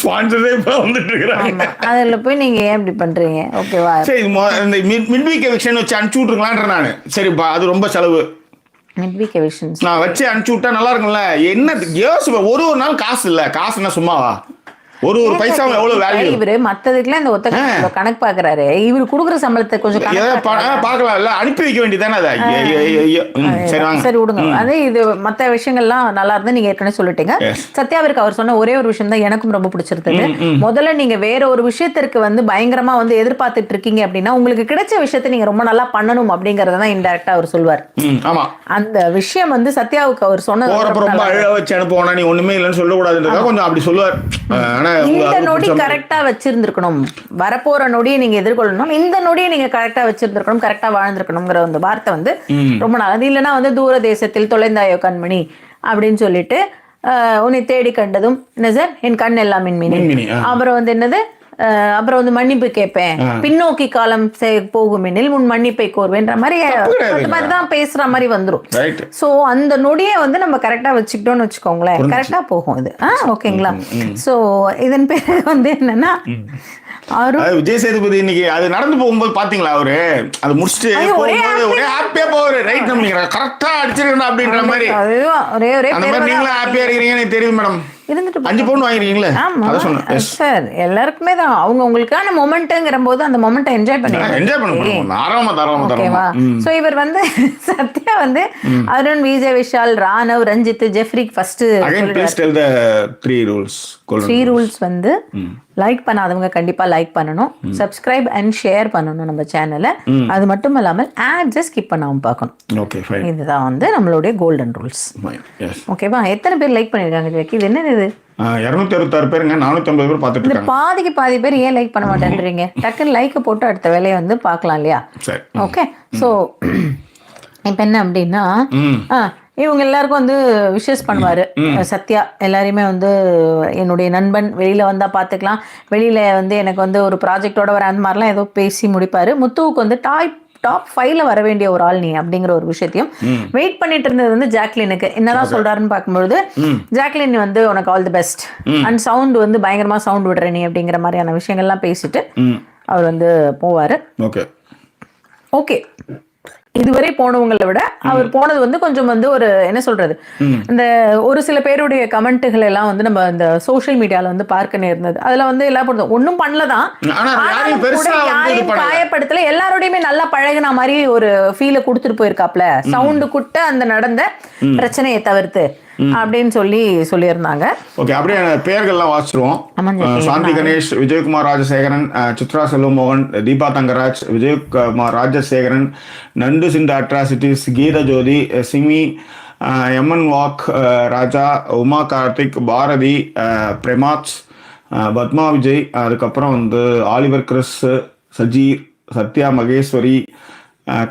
ஸ்பான்சரே இப்ப வந்துட்டு இருக்காங்க. அதுல போய் நீங்க ஏன் இப்படி பண்றீங்க? ஓகேவா? சரி, இந்த மிட்வீக் எவிக்ஷன் வச்சு அனுப்பிச்சு விட்டுருக்கலான்ற நானு. சரிப்பா, அது ரொம்ப செலவு. மிட்வீக் எவிக்ஷன்ஸ் நான் வச்சு அனுப்பிச்சு விட்டா நல்லா இருக்கும்ல. என்ன யோசிப்ப, ஒரு நாள் காசு இல்ல, காசுன்னா சும்மாவா? ஒரு பைசா எவ்வளவு வேல்யூ. இவரு மத்ததுக்குலாம் இந்த ஒத்த கணக்கு பாக்குறாரு. இவரு குடுக்குற சம்பளத்தை கொஞ்சம் பாக்கலாம் இல்ல, அனுப்பி வைக்க வேண்டியதானே. சரி விடுங்க. அதே இது மத்த விஷயங்கள்லாம் நல்லா இருந்தா நீங்க ஏற்கனவே சொல்லிட்டீங்க. சத்யாவிற்கு அவர் சொன்ன ஒரே ஒரு விஷயம் தான் எனக்கும் ரொம்ப பிடிச்சிருந்தது. முதல்ல நீங்க வேற ஒரு விஷயத்திற்கு வந்து பயங்கரமா வந்து எதிர்பார்த்துட்டு இருக்கீங்க அப்படின்னா உங்களுக்கு கிடைச்ச விஷயத்தை நீங்க ரொம்ப நல்லா பண்ணணும் அப்படிங்கறதான் இன்டைரக்டா அவர் சொல்வார். அந்த விஷயம் வந்து சத்யாவுக்கு அவர் சொன்னது ரொம்ப அழகா வச்சு அனுப்புவோம், நீ ஒண்ணுமே இல்லைன்னு சொல்லக்கூடாதுன்றதா கொஞ்சம் அப்படி சொல்லுவார். ஏன்னா இந்த நொடி கரெக்டா வச்சிருந்திருக்கணும், வரப்போற நொடியை நீங்க எதிர்கொள்ளணும், இந்த நொடியை நீங்க கரெக்டா வச்சிருந்திருக்கணும், கரெக்டா வாழ்ந்திருக்கணுங்கிற அந்த வார்த்தை வந்து ரொம்ப நாள். அது இல்லைன்னா வந்து தூர தேசத்தில் தொலைந்தாயோ கண்மணி அப்படின்னு சொல்லிட்டு உன்னை தேடி கண்டதும் என்ன சார் என் கண் எல்லாம் மின்மினி. அப்புறம் வந்து என்னது, அப்புறம் வந்து மன்னிப்பு கேட்பேன், பின்னோக்கி காலம் போகும் எனில் முன் மன்னிப்பை கோருவேன்ற மாதிரி அந்த மாதிரி தான் பேசுற மாதிரி வந்துடும். ஸோ அந்த நொடியை வந்து நம்ம கரெக்டா வச்சுக்கிட்டோம்னு வச்சுக்கோங்களேன், கரெக்டா போகும் இது. ஓகேங்களா? ஸோ இதன் பேர் வந்து என்னன்னா விஜய் சேதுபதி இன்னைக்கு அது நடந்து போகும்போது பாத்தீங்களா, அவரு அது முடிச்சுட்டு போகும்போது ஒரே ஹாப்பியா போவாரு. ரைட், நம்ம கரெக்டா அடிச்சிருக்கணும் அப்படின்ற மாதிரி. ஒரே ஒரே அந்த மாதிரி நீங்களும் ஹாப்பியா இருக்கீங்கன்னு எனக்கு தெரியும் மேடம். இருந்துட்டு 5 பவுன் வாங்கிருக்கீங்களே, அத சொன்னேன் சார். எல்லாருக்குமே தான் அவங்க உங்களுக்கான மொமெண்ட்ங்கிற போது அந்த மொமெண்ட்டை என்ஜாய் பண்ணுவோம். தாராளமா. சோ இவர் வந்து சத்யா வந்து அருண், விஜய் விஷால், ராணவ், ரஞ்சித், ஜெஃப்ரிக் first again please tell the 3 rules. 3 rules வந்து லைக் பண்ணாதவங்க கண்டிப்பா லைக் பண்ணணும், சப்ஸ்கிரைப் அண்ட் ஷேர் பண்ணணும் நம்ம சேனலை. அது மட்டும் இல்லாமல் ஆட்ஸை ஸ்கிப் பண்ணாம பார்க்கணும். Okay fine. இதுதான் வந்து நம்மளுடைய கோல்டன் ரூல்ஸ். ஓகேவா? எத்தனை பேர் லைக் பண்ணிருக்காங்க ஜெக்கி? இது என்ன இது? 266 பேருங்க, 450 பேர் பார்த்துட்டு இருக்காங்க. பாதிக்கு பாதி பேர் ஏன் லைக் பண்ண மாட்டேன்றீங்க? டக்குன்னு லைக் போட்டு அடுத்த வேலையை வந்து பார்க்கலாம் இல்லையா? ஓகே. ஸோ இப்போ என்ன அப்படின்னா, இவங்க எல்லாருக்கும் வந்து விஷஸ் பண்ணுவாரு சத்யா. எல்லாரையுமே வந்து என்னுடைய நண்பன், வெளியில வந்தா பாத்துக்கலாம், வெளியில வந்து எனக்கு வந்து ஒரு ப்ராஜெக்டோட வர அந்த மாதிரிலாம் ஏதோ பேசி முடிப்பாரு. முத்துவுக்கு வந்து டாப் 5ல வர வேண்டிய ஒரு ஆள் நீ அப்படிங்கிற ஒரு விஷயத்தையும் வெயிட் பண்ணிட்டு இருந்தது வந்து ஜாக்லினுக்கு. என்னதான் சொல்றாருன்னு பார்க்கும்பொழுது, ஜாக்லின் வந்து உனக்கு all the best and sound வந்து பயங்கரமா சவுண்ட் விடுற நீ அப்படிங்கிற மாதிரியான விஷயங்கள்லாம் பேசிட்டு அவர் வந்து போவாரு. ஓகே. இதுவரை போனவங்களை விட அவர் போனது வந்து கொஞ்சம் வந்து ஒரு என்ன சொல்றது, இந்த ஒரு சில பேருடைய கமெண்ட்டுகள் எல்லாம் வந்து நம்ம இந்த சோசியல் மீடியால வந்து பார்க்க நேர்ந்தது. அதுல வந்து எல்லாம் ஒன்னும் பண்ணலதான், யாரையும் காயப்படுத்தல, எல்லாரோடையுமே நல்லா பழகின மாதிரி ஒரு ஃபீலை கொடுத்துட்டு போயிருக்காப்ல. சவுண்டு குட்ட அந்த நடந்த பிரச்சனையை தவிர்த்து அப்படின்னு சொல்லியிருந்தாங்க. ஓகே, அப்படியே பெயர்கள்லாம் வாசிச்சிருவோம். சாந்தி கணேஷ், விஜயகுமார் ராஜசேகரன், சித்ரா செல்வமோகன், தீபா தங்கராஜ், விஜயகுமார் ராஜசேகரன், நண்டு சிந்த அட்ராசிட்டிஸ், கீத ஜோதி, சிமி, எம்என் வாக், ராஜா, உமா கார்த்திக், பாரதி, பிரேமாத், பத்மா விஜய், அதுக்கப்புறம் வந்து ஆலிவர் கிறிஸ், சஜீர், சத்யா மகேஸ்வரி,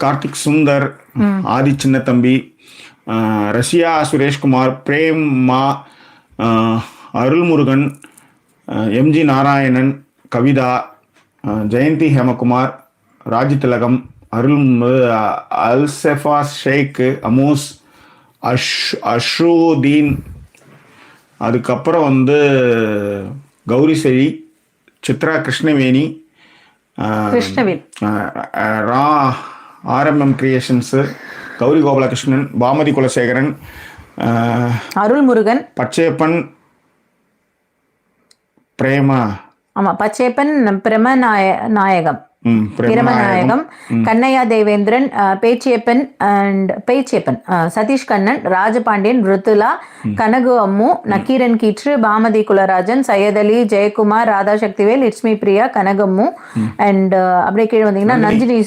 கார்த்திக் சுந்தர், ஆதி சின்னத்தம்பி, ரஷ்யா சுரேஷ்குமார், பிரேம்மா, அருள்முருகன், எம்ஜி நாராயணன், கவிதா, ஜெயந்தி ஹேமகுமார், ராஜிதிலகம், அல்செஃபா ஷேக், அமோஸ், அஷ்ருதீன், அதுக்கப்புறம் வந்து கௌரிசெழி, சித்ரா கிருஷ்ணவேணி, RMM கிரியேஷன்ஸு, கௌரி கோபாலகிருஷ்ணன், பாமதி குலசேகரன், அருள்முருகன், பச்சையப்பன், பிரேமா, ஆமா பச்சையப்பன், பிரமநாயகம், கண்ணையா தேவேந்திரன், பேச்சியப்பன், சதீஷ் கண்ணன், ராஜபாண்டியன், ருத்துலா, கனகு அம்மு, நக்கீரன் கீற்று, பாமதி குலராஜன், சையத் அலி, ஜெயக்குமார், ராதா சக்திவேல், இட்ஸ்மி பிரியா, கனகம்மு அண்ட் அப்படியே கீழே வந்தீங்கன்னா Nandhini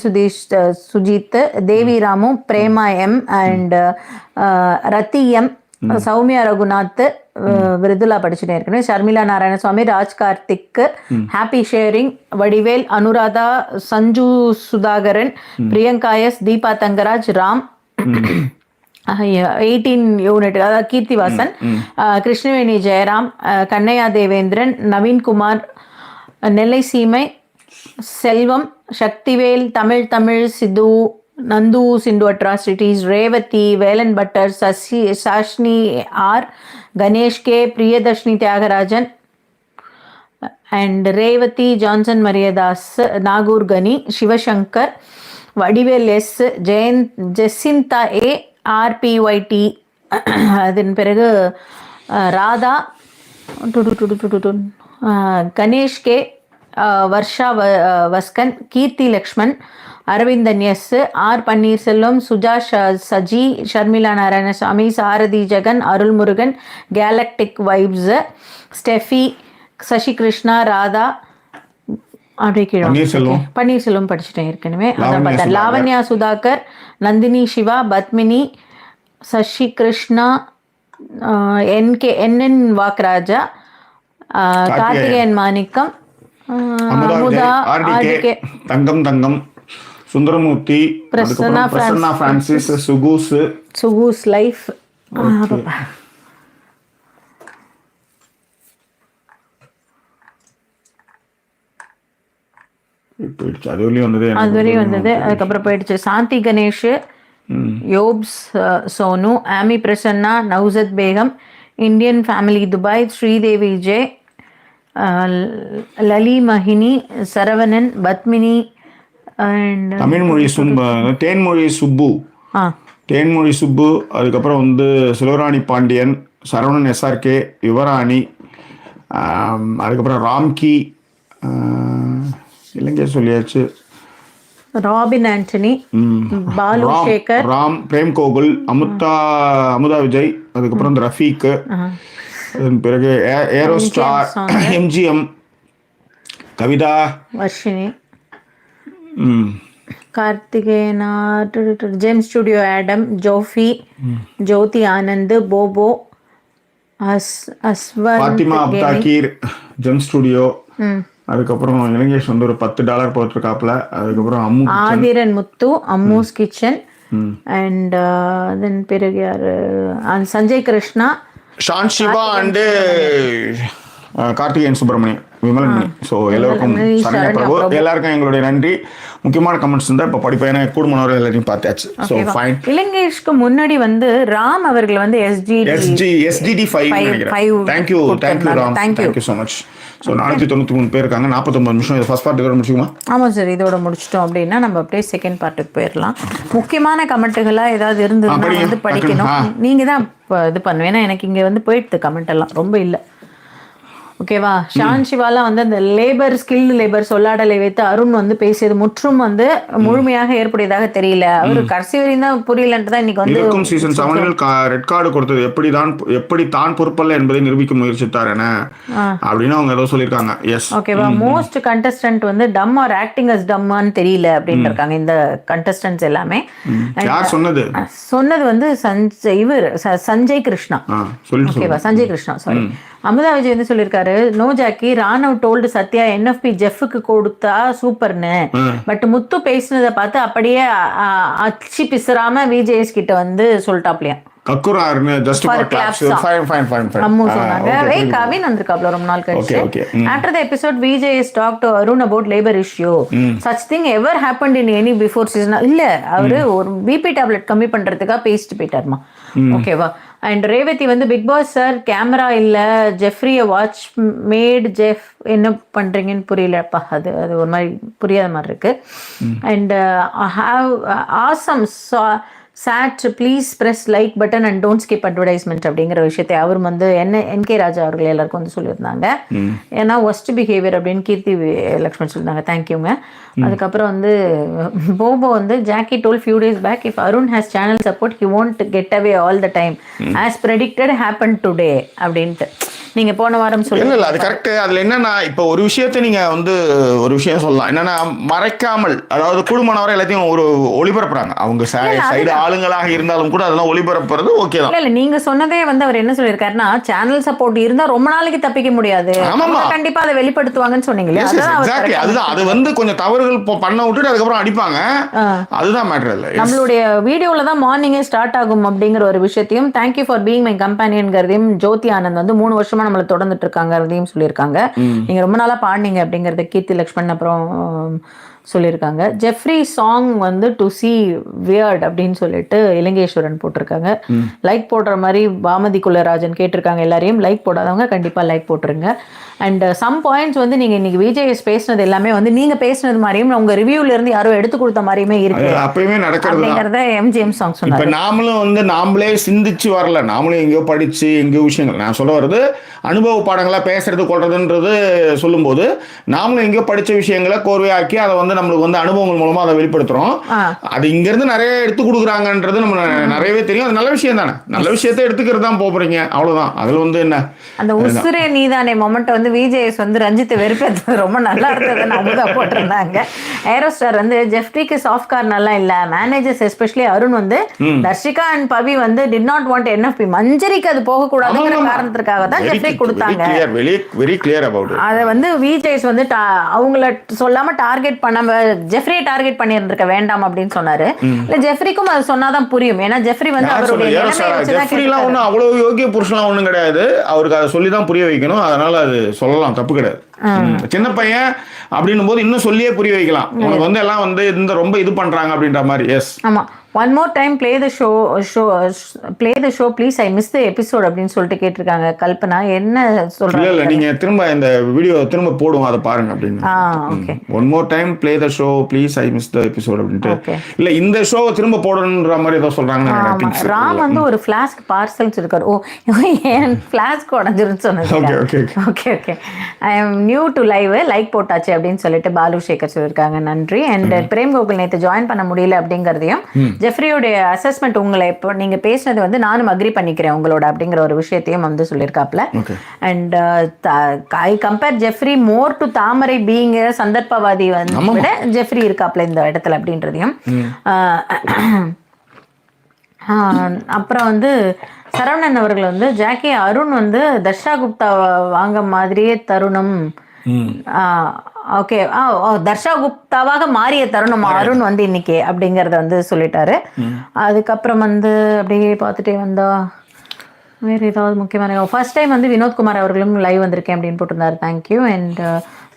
Sujith, Devi Ramu, Prema M and Rathi M, Sowmya Raghunath, Viruthula படிச்சுட்டே இருக்கணும், Sharmila Narayanaswamy, Raj Karthik, happy sharing, Vadivel, Anuradha, Sanju Sudhakaran, Priyanka S, Deepa Thangaraj, Ram, 18 unit, அதாவது Keerthivasan, Krishnaveni Jayaram, Kannaiya Devendran, Naveenkumar, Nellai Seemai, Selvam, Sakthivel, Tamil Sidhu, Nandhu Sindu atrocities, Revathi, Velan Bhattar, Shashni R, Ganesh K, Priyadharshini Thiyagarajan and Revathi, Johnson Mariyadas, Nagore Kani, Sivasankar, Vadivel S, Jacintha A, RPYT, அதன் பிறகு Radha, Ganesh K, Varsha Vaskan, Keerthi Lakshman, Aravindan S, R Panneerselvam, Suja Saji, Sharmila Narayanasamy, Sarathi Jagan, Arulmurugan, galactic vibes, Steffi, Sasi Krishna, Radha, அப்படியே பன்னீர்செல்வம் படிச்சுட்டேன் ஏற்கனவே. Lavanya Sudhakar, Nandhini Siva, Padmini, Sasi Krishna, NN Vakraja, Karthikeyan Manickam, Amudha Amudha, RTK, RTK, Thangam, Sundaramoorthy, Prasanna Francis, சுகூஸ் லைஃப். போயிடுச்சு. அது வரையும் வந்தது. அதுக்கப்புறம் போயிடுச்சு. சாந்தி கணேஷ், யோப்ஸ் Sonu, Amy Prasanna, Nausath Begum, Indian family Dubai, Sridevi Vijay, Lali Mahini, Saravanan, Padmini, and Thenmozhi Subbu, அதுக்கப்புறம் வந்து சிவராணி பாண்டியன், சரவணன் எஸ்ஆர்கே, யுவராணி, அதுக்கப்புறம் ராம்கி, இலங்கை சொல்லியாச்சு, ராபின் ஆண்டனி, பாலு சேகர், ராம், பிரேம் கோகுல், அமுதா விஜய், அதுக்கப்புறம் இந்த ரஃபீக், அதன் பிறகு aero star, MGM, Kavitha, Varshini, கார்த்திகேயனா, ஜெம் ஸ்டுடியோ ஆடம், ஜோஃபி, ஜோதி ஆனந்த், போபோ, அஸ்வந்த், ஃபாத்திமா அப்தாகீர், ஜெம் ஸ்டுடியோ, அதுக்கப்புறம் இலங்கேஷ் வந்து ஒரு $10 போட்டிருக்காப்புல, அதுக்கப்புறம் ஆதிரன் முத்து, அம்மூஸ் கிச்சன், அண்ட் தென் பிறகு யாரு, சஞ்சய் கிருஷ்ணா, ஷான் சிவா அண்டு கார்த்திகேயன் சுப்பிரமணியம், விமலன் மணி. ஸோ எல்லோருக்கும் எல்லாருக்கும் எங்களுடைய நன்றி. முக்கியமான கமெண்ட்ஸ் இருந்தால் இப்போ படிப்பேன் கூடுமானவர்கள் எல்லாத்தையும் பார்த்தாச்சு. So fine. இலங்கேஷ்க்கு முன்னாடி வந்து ராம் அவர்கள் வந்து SGD 5 நினைக்கிறேன். Thank you Ram, thank you so much. So 493 பேர் இருக்காங்க. 49 நிமிஷம். இது ஃபர்ஸ்ட் பார்ட் இதோட முடிச்சுக்குமா? ஆமாம் சார், இதோட முடிச்சிட்டோம் அப்படின்னா நம்ம அப்படியே செகண்ட் பார்ட்டுக்கு போயிடலாம். முக்கியமான கமெண்ட்டுகளாக ஏதாவது இருந்ததுன்னா வந்து படிக்கணும். நீங்கள் தான் இது பண்ணுவேன். ஏன்னா எனக்கு இங்கே வந்து போயிடுது கமெண்ட் எல்லாம் ரொம்ப இல்லை. ஓகேவா? ஷான் சிவாலாம் வந்து அந்த ஸ்கில்டு லேபர் சொல்லாடலை வைத்து அருண் வந்து பேசியது முற்றும் வந்து முழுமையாக ஏற்புடையதாக தெரியல. அவரு கடைசி வரையும் தான் புரியலன்ட்டு தான் இன்னைக்கு வந்து சீசன் 7 ரெட் கார்டு கொடுத்தது எப்படி தான் பொறுப்பல்ல என்பதை நிரூபிக்க முயற்சித்தார் என அப்படின்னு அவங்க ஏதோ சொல்லியிருக்காங்க. எஸ், ஓகேவா? மோஸ்ட் கண்டஸ்டன்ட் வந்து டம் ஆர் ஆக்டிங் அஸ் டம்மான்னு தெரியல அப்படின்னு இருக்காங்க இந்த கண்டஸ்டன்ட்ஸ் எல்லாமே. யார் சொன்னது வந்து சஞ்சய் கிருஷ்ணா. ஓகேவா? சஞ்சய் கிருஷ்ணா, சாரி. அமுதா விஜய் வந்து சொல்லியிருக்காரு, no Jacky, Raanav told Sathya NFP ஜெஃப்க்கு கொடுத்தா சூப்பர்னு. பட் முத்து பேசினதை பார்த்து அப்படியே அச்சி பிசுறாம விஜேஎஸ் கிட்ட வந்து சொல்லிட்டாப்லையா கக்குறாருன்னு just for claps. Fine. Ammu சொன்னாங்க. கவின் வந்திருக்காப்ல ரொம்ப நாள் கழிச்சு. After the episode VJS talk to Arun about labour issue. Such thing ever happened in any before season. இல்ல, அவரு ஒரு பிபி டேப்லெட் கம்மி பண்றதுக்காக பேசிட்டு போயிட்டாருமா. ஓகேவா? அண்ட் ரேவதி வந்து, பிக் பாஸ் சார் கேமரா இல்ல, ஜெஃப்ரிய வாட்ச் மேட் ஜெஃப் என்ன பண்றீங்கன்னு புரியலப்பா. அது ஒரு மாதிரி புரியாத மாதிரி இருக்கு. And have awesome chat please press like button and don't skip advertisement அப்படிங்கிற விஷயத்தை அவர் வந்து NK ராஜா அவர்கள் எல்லாருக்கும் வந்து சொல்லியிருந்தாங்க. ஏன்னா ஒஸ்ட் பிஹேவியர் அப்படின்னு கீர்த்தி லக்ஷ்மண் சொல்லியிருந்தாங்க. தேங்க்யூங்க. அதுக்கப்புறம் வந்து போபோ வந்து, Jacky told few days back, if Arun has channel support he won't get away all the time as predicted happen today அப்படின்ட்டு நீங்க போன வாரம் சொல்லி. அது கரெக்ட். அதுல என்னன்னா, இப்போ ஒரு விஷயத்தை நீங்க வந்து ஒரு விஷயம் சொல்லலாம். என்னன்னா, மறைக்காமல், அதாவது குடும்பமானவரை எல்லாத்தையும் ஒரு ஒளிபரப்புறாங்க. அவங்க சைடு ஆளுங்களாக இருந்தாலும் கூட அதெல்லாம் ஒளிபரப்புறது ஓகே தான். இல்ல, நீங்க சொன்னதே வந்து அவர் என்ன சொல்லியிருக்காருன்னா, சேனல் சப்போர்ட் இருந்தா ரொம்ப நாளைக்கு தப்பிக்க முடியாது, கண்டிப்பா அதை வெளிப்படுத்துவாங்கன்னு சொன்னீங்களே. அதுதான் அது வந்து கொஞ்சம் தவறுகள் பண்ண விட்டுட்டு அதுக்கப்புறம் அடிப்பாங்க. அதுதான் மேட்டர். இல்லை, நம்மளுடைய வீடியோல தான் மார்னிங்கே ஸ்டார்ட் ஆகும் அப்படிங்கிற ஒரு விஷயத்தையும், தேங்க்யூ ஃபார் பீயிங் மை கம்பெனியன்கிறதையும் ஜோதி ஆனந்த் வந்து 3 வருஷமா நம்மளை தொடர்ந்துட்டு இருக்காங்க சொல்லியிருக்காங்க. நீங்க ரொம்ப நாளா பாடுனீங்க அப்படிங்கறத கீர்த்தி லக்ஷ்மண் அப்புறம் சொல்லியிருக்காங்க. ஜெஃப்ரி சாங் வந்து டு சி வியர்ட் அப்படின்னு சொல்லிட்டு இலங்கேஸ்வரன் போட்டிருக்காங்க. லைக் போடுற மாதிரி பாமதி குலராஜன் கேட்டிருக்காங்க. எல்லாரையும் லைக் போடாதவங்க கண்டிப்பா லைக் போட்டுருங்க. அண்ட் சம் பாயிண்ட்ஸ் வந்து நீங்க இன்னைக்கு விஜேஎஸ் பேசினது எல்லாமே வந்து நீங்க பேசினது மாதிரியும் உங்க ரிவ்யூல இருந்து யாரோ எடுத்து கொடுத்த மாதிரியுமே இருக்கு. அப்பயுமே நடக்கிறத MGM சாங் சொன்னாங்க. நாமளும் வந்து நாமளே சிந்திச்சு வரல, நாமளும் எங்கேயோ படிச்சு எங்கேயோ விஷயங்கள். நான் சொல்ல வர்றது அனுபவ பாடங்களா பேசுறது கொள்றதுன்றது சொல்லும்போது நாமளும் எங்கேயோ படிச்ச விஷயங்களை கோர்வையாக்கி அதை வந்து வந்து நம்மளுக்கு வந்து அனுபவங்கள் மூலமா அதை வெளிப்படுத்துறோம். அது இங்க இருந்து நிறைய எடுத்து கொடுக்குறாங்கன்றது நம்ம நிறையவே தெரியும். அது நல்ல விஷயம் தானே. நல்ல விஷயத்தை எடுத்துக்கிறது தான் போறீங்க, அவ்வளவுதான். அதுல வந்து என்ன அந்த உசுரே நீதானே மொமெண்ட் வந்து விஜேஎஸ் வந்து ரஞ்சித் வெறுப்பேற்றது ரொம்ப நல்லா இருந்ததுன்னு அவங்க போட்டிருந்தாங்க. ஏரோஸ்டார் வந்து ஜெஃப்ரிக்கு சாஃப்ட் கார் நல்லா இல்ல, மேனேஜர்ஸ் எஸ்பெஷலி அருண் வந்து தர்ஷிகா அண்ட் பவி வந்து டிட் நாட் வாண்ட் என்எஃப்பி மஞ்சரிக்கு அது போக கூடாதுங்கிற காரணத்துக்காக தான் ஜெஃப்ரி கொடுத்தாங்க. Very clear about it. அதை வந்து விஜேஎஸ் வந்து அவங்கள சொல்லாம டார்கெட் பண்ணாம ஜெஃப்ரியை டார்கெட் பண்ணியிருந்திருக்க வேண்டாம் அப்படின்னு சொன்னாரு. இல்ல ஜெஃப்ரிக்கும் அது சொன்னாதான் புரியும். ஏன்னா ஜெஃப்ரி வந்து அவருடைய ஜெஃப்ரிலாம் ஒன்றும் அவ்வளவு யோகிய புருஷன்லாம் ஒன்றும் கிடையாது. அவருக்கு அதை சொல்லி தான் புரிய வைக்கணும். அதனால அது சொல்லலாம், தப்பு கிடையாது. சின்ன பையன் அப்படின்னும் போது இன்னும் சொல்லியே புரிய வைக்கலாம். உனக்கு வந்து எல்லாம் வந்து இந்த ரொம்ப இது பண்றாங்க அப்படின்ற மாதிரி. எஸ், ஆமா. One more time play the show please, I missed the episode அப்படின்னு சொல்லிட்டு கேட்டிருக்காங்க கல்பனா. என்ன சொல்றாங்க? இல்ல நீங்க திரும்ப இந்த வீடியோ திரும்ப போடுவோம், அதை பாருங்க அப்படின்னு. Okay. One more time play the show please, I missed the episode அப்படின்ட்டு. இல்ல இந்த ஷோ திரும்ப போடணும்ன்ற மாதிரி ஏதோ சொல்றாங்க. ராம் வந்து ஒரு ஃபிளாஸ்க் பார்சல் இருக்காரு. ஓ ஏன் ஃபிளாஸ்க் உடஞ்சிருன்னு சொன்னது. Okay. I am new to live, like போட்டாச்சு அப்படின்னு சொல்லிட்டு பாலு சேகர் சொல்லியிருக்காங்க. நன்றி. அண்ட் பிரேம் கோகுல் நேற்று ஜாயின் பண்ண முடியல அப்படிங்கிறதையும், ஜெஃப்ரியோடைய அசஸ்மெண்ட் உங்களை இப்போ நீங்க பேசினது வந்து நானும் அக்ரி பண்ணிக்கிறேன் உங்களோட அப்படிங்கிற ஒரு விஷயத்தையும் வந்து சொல்லியிருக்காப்ல. And I compare Jeffrey more to Thamarai being சந்தர்ப்பவாதி வந்து விட ஜெஃப்ரி இருக்காப்ல இந்த இடத்துல அப்படின்றதையும். அப்புறம் வந்து சரவணன் அவர்கள் வந்து ஜாக்கி அருண் வந்து தர்ஷா குப்தா வாங்க மாதிரியே தருணம். ஓகே, தர்ஷா குப்தாவாக மாறிய தருணம் அருண் வந்து இன்னைக்கு அப்படிங்கறத வந்து சொல்லிட்டாரு. அதுக்கப்புறம் வந்து அப்படியே பார்த்துட்டே வந்தா வேற ஏதாவது முக்கியமான ஃபர்ஸ்ட் டைம் வந்து வினோத்குமார் அவர்களும் லைவ் வந்திருக்கேன் அப்படின்னு போட்டிருந்தாரு. தேங்க்யூ. அண்ட்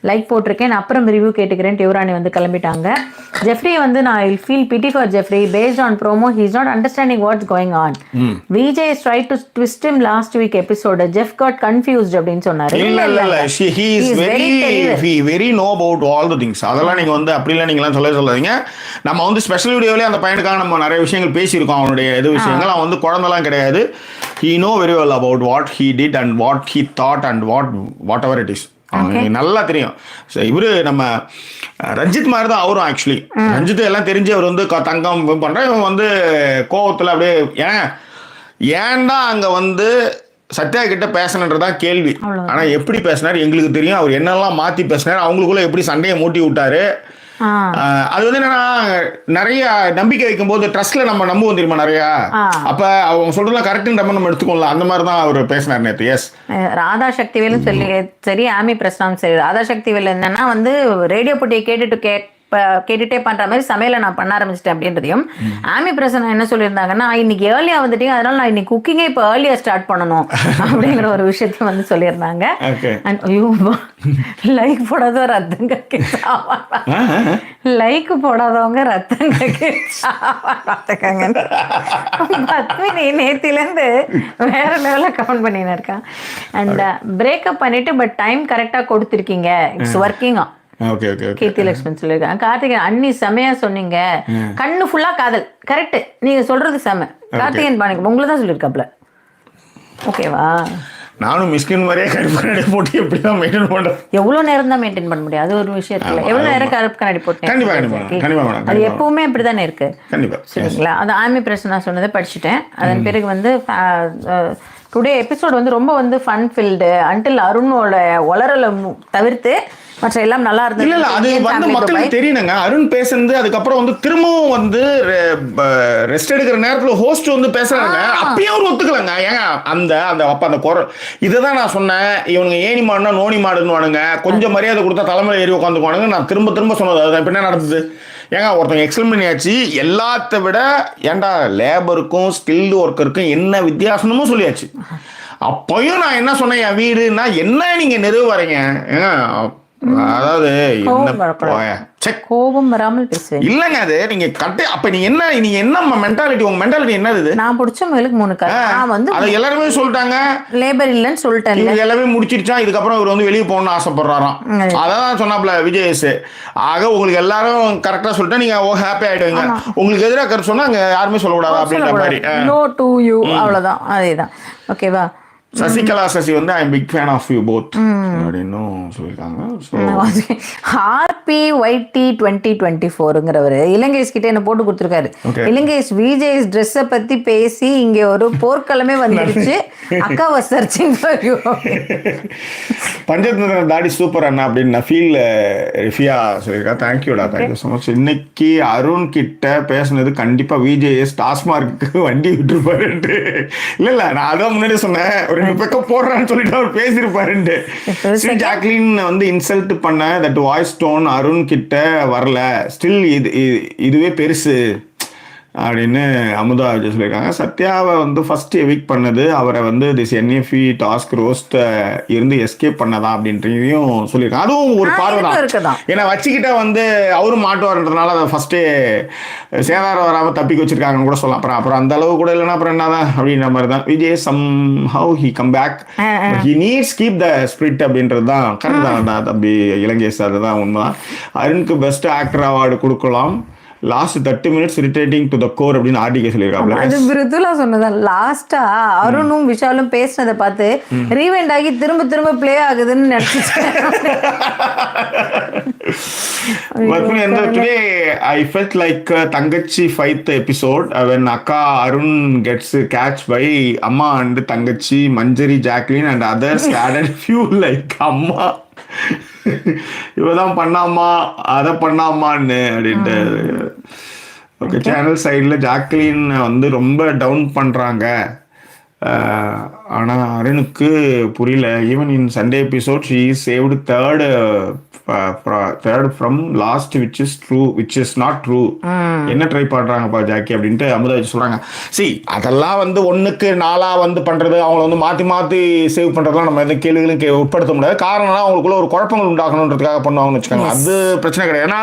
லைக் போட்டிருக்கேன், அப்புறம் ரிவ்யூ கேட்டுக்கிறேன். டியூரானி வந்து கிளம்பிட்டாங்க. ஜெஃப்ரி வந்து நான் I feel pity for Jeffrey based on promo, he is not understanding what's going on. Vijay is try to twist him last week episode, Jeff got confused அப்படின்னு சொன்னாரு. இல்ல he is very know about all the things. அதெல்லாம் நீங்க வந்து அப்படிலாம் நீங்கலாம் சொல்லாதீங்க. நம்ம வந்து ஸ்பெஷல் வீடியோலயே அந்த பையனுக்காக நம்ம நிறைய விஷயங்கள் பேசியிருக்கோம். அவனுடைய எது விஷயங்கள் அவன் வந்து குழந்தைலாம் கிடையாது. he know very well about what he did and what he thought and whatever it is. நல்லா தெரியும். இவரு நம்ம ரஞ்சித் மாதிரி தான் அவரும். ஆக்சுவலி ரஞ்சித் எல்லாம் தெரிஞ்சு அவர் வந்து தங்கம் பண்ற, இவன் வந்து கோவத்துல அப்படியே ஏன்டா அங்க வந்து சத்யா கிட்ட பேசணுன்றதான் கேள்வி. ஆனா எப்படி பேசினாரு எங்களுக்கு தெரியும். அவர் என்னெல்லாம் மாத்தி பேசினாரு, அவங்களுக்குள்ள எப்படி சண்டையை மூட்டி விட்டாரு. அது வந்து என்னன்னா நிறைய நம்பிக்கை வைக்கும் போது ட்ரஸ்ட்ல நம்ம நம்புவோம் தெரியுமா நிறைய. அப்ப அவங்க சொல்றதெல்லாம் கரெக்ட்ன்ற மாதிரி நம்ம எடுத்துக்கொள்ளலாம். அந்த மாதிரி தான் அவர் பேசினார் நேற்று. எஸ், ராதா சக்திவேலும் சொல்லி சரி, ஆமி பிரஸ்னாம் சரி. ராதா சக்திவேல் என்னன்னா வந்து ரேடியோ போட்டியை கேட்டுட்டே பண்ற மாதிரி சமையலை நான் பண்ண ஆரம்பிச்சிட்டேன் அப்படின்றதையும், ஆமி பிரசன்னா என்ன சொல்லியிருந்தாங்கன்னா இன்னைக்கு ஏர்லியா வந்துட்டீங்க, அதனால நான் இன்னைக்கு குக்கிங்கே இப்போ ஏர்லியா ஸ்டார்ட் பண்ணணும் அப்படிங்கிற ஒரு விஷயத்தையும் வந்து சொல்லியிருந்தாங்க. ஐயோ, லைக் போடாதவங்க ரத்தங்க லைக் போடாதவங்க ரத்தங்க பார்த்துக்கங்க. பத்மினி நேத்திலேருந்து வேற லெவலில் கவுண்ட் பண்ணின்னு இருக்கான். அண்ட் பிரேக்கப் பண்ணிட்டு பட் டைம் கரெக்டாக கொடுத்துருக்கீங்க, இட்ஸ் ஒர்க்கிங்கா. கீர்த்தி லட்சுமி சொல்லியிருக்காங்க. கார்த்திகேயன் அண்ணி செமையா சொன்னீங்க, கண்ணு ஃபுல்லா காதல். கரெக்ட், நீங்க சொல்றது செம. கார்த்திகேயன் பாணிக்கு உங்களை தான் சொல்லியிருக்காப்ல. ஓகேவா? நானும் மிஸ்கின் மாதிரியே கருப்பு கண்ணாடி போட்டு எப்படி தான் மெயின்டைன் பண்றேன். எவ்வளவு நேரம் தான் மெயின்டைன் பண்ண முடியும்? அது ஒரு விஷயத்துல எவ்வளவு நேரம் கருப்பு கண்ணாடி போட்டேன். கண்டிப்பா அது எப்பவுமே இப்படிதானே இருக்கு. கண்டிப்பா சரிங்களா? அது ஆமி பிரச்சனை சொன்னதை படிச்சுட்டேன். அதன் பிறகு வந்து டுடே எபிசோட் வந்து ரொம்ப வந்து ஃபன் ஃபில்டு. அன்டில் அருணோட உளறலை தவிர்த்து மற்ற எல்லாம் நல்லா இருந்தது. இல்ல அது வந்து மக்களுக்கு தெரியணுங்க. அருண் பேசுறது அதுக்கப்புறம் வந்து திரும்பவும் வந்து ரெஸ்ட் எடுக்கிற நேரத்துல ஹோஸ்ட் வந்து பேசுறாங்க. அப்பயே அவர் ஒத்துக்கலங்க. ஏங்க அந்த அப்ப அந்த குரல் இதுதான் நான் சொன்னேன். இவனுங்க ஏனி மாடுனா நோனி மாடுன்னு கொஞ்சம் மரியாதை கொடுத்தா தலைமையில ஏறி உட்காந்துக்குவானுங்க. நான் திரும்ப சொன்னது அதுதான். இப்ப என்ன நடந்தது? ஏங்க ஒருத்தவங்க எக்ஸ்பிளைன் பண்ணியாச்சு. எல்லாத்த விட ஏன்டா லேபருக்கும் ஸ்கில்டு ஒர்க்கருக்கும் என்ன வித்தியாசமும் சொல்லியாச்சு. அப்பயும் நான் என்ன சொன்னேன், என் வீடுன்னா என்ன நீங்க நிறுவ வரீங்க? அதாவது கோபம் வராமல் பேசுவேன் இல்லங்க. அது நீங்க அப்ப நீங்க என்ன மென்டாலிட்டி, உங்க மென்டாலிட்டி என்னது? நான் பிடிச்ச மேலுக்கு 3 கால். நான் வந்து அது எல்லாருமே சொல்லிட்டாங்க, லேபர் இல்லன்னு சொல்லிட்டேன். இது எல்லாமே முடிச்சிருச்சா, இதுக்கப்புறம் இவர் வந்து வெளியே போகணும்னு ஆசைப்படுறாராம். அதான் சொன்னாப்ல விஜயஸ். ஆக உங்களுக்கு எல்லாரும் கரெக்டா சொல்லிட்டா நீங்க ஹாப்பி ஆயிடுவீங்க. உங்களுக்கு எதிராக கருத்து சொன்னா அங்க யாருமே சொல்லக்கூடாது அப்படின்ற மாதிரி. நோ டு யூ, அவ்வளவுதான். அதேதான். ஓகேவா? சசிகலா சசி வந்து I am big fan of you both அப்படின்னும் சொல்லியிருக்காங்க. ஸோ RPYT 2024ங்கிறவர் இலங்கேஷ் கிட்ட என்ன போட்டு கொடுத்துருக்காரு. இலங்கேஷ் விஜேஸ் ட்ரெஸ்ஸை பத்தி பேசி இங்க ஒரு போர்க்களமே வந்துருச்சு, அக்கா was searching for you. Panchatantra தாடி சூப்பர் அண்ணா அப்படின்னு ஃபீல் ரிஃபியா சொல்லியிருக்கா. தேங்க்யூடா, தேங்க்யூ ஸோ மச். இன்னைக்கு அருண் கிட்ட பேசுனது கண்டிப்பா விஜேஎஸ் டாஸ்மார்க்கு வண்டி விட்டுருப்பாருன்ட்டு. இல்ல நான் அதான் முன்னாடி சொன்னேன், ஒரு 2 பக்கம் போடுறான்னு சொல்லிட்டு அவர் பேசியிருப்பாருன்ட்டு. ஜாக்லின் வந்து இன்சல்ட் பண்ண தட் வாய்ஸ் டோன் அருண் கிட்ட வரல, ஸ்டில் இதுவே பெருசு அப்படின்னு அமுதா சொல்லியிருக்காங்க. சத்யாவை வந்து ஃபர்ஸ்ட் எவிக் பண்ணது அவரை வந்து திஸ் NFE டாஸ்க் ரோஸ்ட் இருந்து எஸ்கேப் பண்ணதான் அப்படின்றதையும் சொல்லியிருக்காங்க. அதுவும் ஒரு பார்வை தான். ஏன்னா வச்சுக்கிட்ட வந்து அவரும் மாட்டுவார்ன்றதுனால அதை ஃபர்ஸ்டே சேதாரம் வராமல் தப்பிக்க வச்சிருக்காங்கன்னு கூட சொல்லலாம். அப்புறம் அந்த அளவு கூட இல்லைன்னா அப்புறம் என்னதான் அப்படின்ற மாதிரி தான். Vijay somehow he come back, he needs keep the spirit அப்படின்றது தான் கரெக்ட் தான் தம்பி இலங்கேஷ். அதுதான் உண்மைதான். அருணுக்கு பெஸ்ட் ஆக்டர் அவார்டு கொடுக்கலாம், last 30 minutes irritating to the core அப்படின்னு ஆர்டிகே சொல்லியிருக்காங்க. அது மிருதுலா சொன்னதான். லாஸ்டா அருணும் விஷாலும் பேசினதை பார்த்து ரீவைண்ட் ஆகி திரும்ப திரும்ப பிளே ஆகுதுன்னு நினைச்சேன். Today I felt like தங்கச்சி fight episode when அக்கா அருண் gets catch by அம்மா and தங்கச்சி மஞ்சரி Jacqueline and others added fuel like அம்மா இவதான் பண்ணாமா அதை பண்ணாமான்னு அப்படின்ட்டு. ஓகே, சேனல் சைடில் ஜாக்லின் வந்து ரொம்ப டவுன் பண்ணுறாங்க. ஆனால் அருணுக்கு புரியல. Even in Sunday episode she saved third from last which is not true. என்ன ட்ரை பண்ணுறாங்கப்பா ஜாக்கி அப்படின்ட்டு அமுதா சொல்கிறாங்க. அதெல்லாம் வந்து 1க்கு 4 வந்து பண்ணுறது, அவங்கள வந்து மாற்றி மாற்றி சேவ் பண்ணுறதுலாம் நம்ம எந்த கேள்விகளும் உட்படுத்த முடியாது. காரணம்னா அவங்களுக்குள்ள ஒரு குழப்பங்கள் உண்டாக்கணுன்றதுக்காக பண்ணுவாங்கன்னு வச்சுக்கோங்க. அது பிரச்சனை கிடையாது. ஏன்னா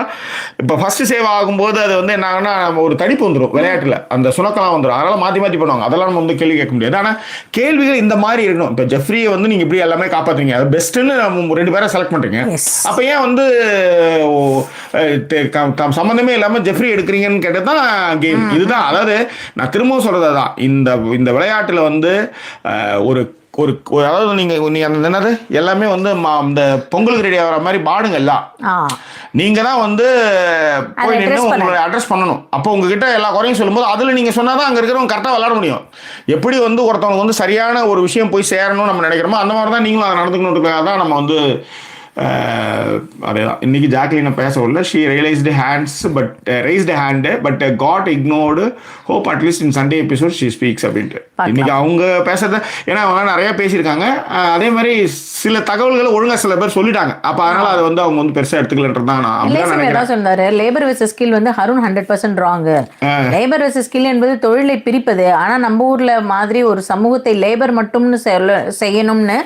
இப்போ ஃபர்ஸ்ட் சேவ் ஆகும்போது அது வந்து என்ன ஆகுனா ஒரு தடிப்பு வந்துடும், விளையாட்டில் அந்த சுணக்கெல்லாம் வந்துடும். அதனால் மாற்றி மாற்றி பண்ணுவாங்க. அதெல்லாம் நம்ம வந்து கேள்வி கேட்க முடியாது. ஆனால் கேள்விகள் இந்த மாதிரி இருக்கணும். இப்போ ஜெஃப்ரியை வந்து நீங்கள் இப்படி எல்லாமே காப்பாற்றுவீங்க, அது பெஸ்ட்டுன்னு 2 பேரை செலக்ட் பண்ணுறீங்க. அப்போ ஏன் வந்து சம்மந்தமே இல்லாமல் ஜெஃப்ரி எடுக்கிறீங்கன்னு கேட்டது தான் கேம். இதுதான், அதாவது நான் திரும்பவும் சொல்கிறது தான், இந்த விளையாட்டில் வந்து ஒரு ஒரு அதாவது நீங்கள் அந்த என்னது எல்லாமே வந்து இந்த பொங்கலுக்கு ரெடி ஆகிற மாதிரி பாடுங்க எல்லாம். நீங்கள் தான் வந்து போய் நின்று உங்களை அட்ரஸ் பண்ணணும். அப்போ உங்ககிட்ட எல்லா குறையும் சொல்லும்போது அதில் நீங்கள் சொன்னால் தான் அங்கே இருக்கிறவங்க கரெக்டாக விளாட முடியும். எப்படி வந்து ஒருத்தவங்க வந்து சரியான ஒரு விஷயம் போய் சேரணும்னு நம்ம நினைக்கிறோமோ அந்த மாதிரி தான் நீங்களும் அதை நடந்துக்கணுன்றதுக்காக தான் நம்ம வந்து அதேதான். இன்னைக்கு ஜாக்லினை பேச உள்ள she realised hand but got ignored hope at least in Sunday episode she speaks அப்படின்ட்டு. இன்னைக்கு அவங்க பேசுறது, ஏன்னா அவங்க நிறைய பேசியிருக்காங்க. அதே மாதிரி சில தகவல்களை ஒழுங்கா சில பேர் சொல்லிட்டாங்க. அப்போ அதனால அதை வந்து அவங்க வந்து பெருசாக எடுத்துக்கலன்றது தான் நான் நினைக்கிறேன். சொன்னாரு லேபர் வெர்சஸ் ஸ்கில் வந்து Arun 100% wrong. Labour versus skill என்பது தொழிலை பிரிப்பது. ஆனா நம்ம ஊர்ல மாதிரி ஒரு சமூகத்தை லேபர் மட்டும்னு செய்யணும்னு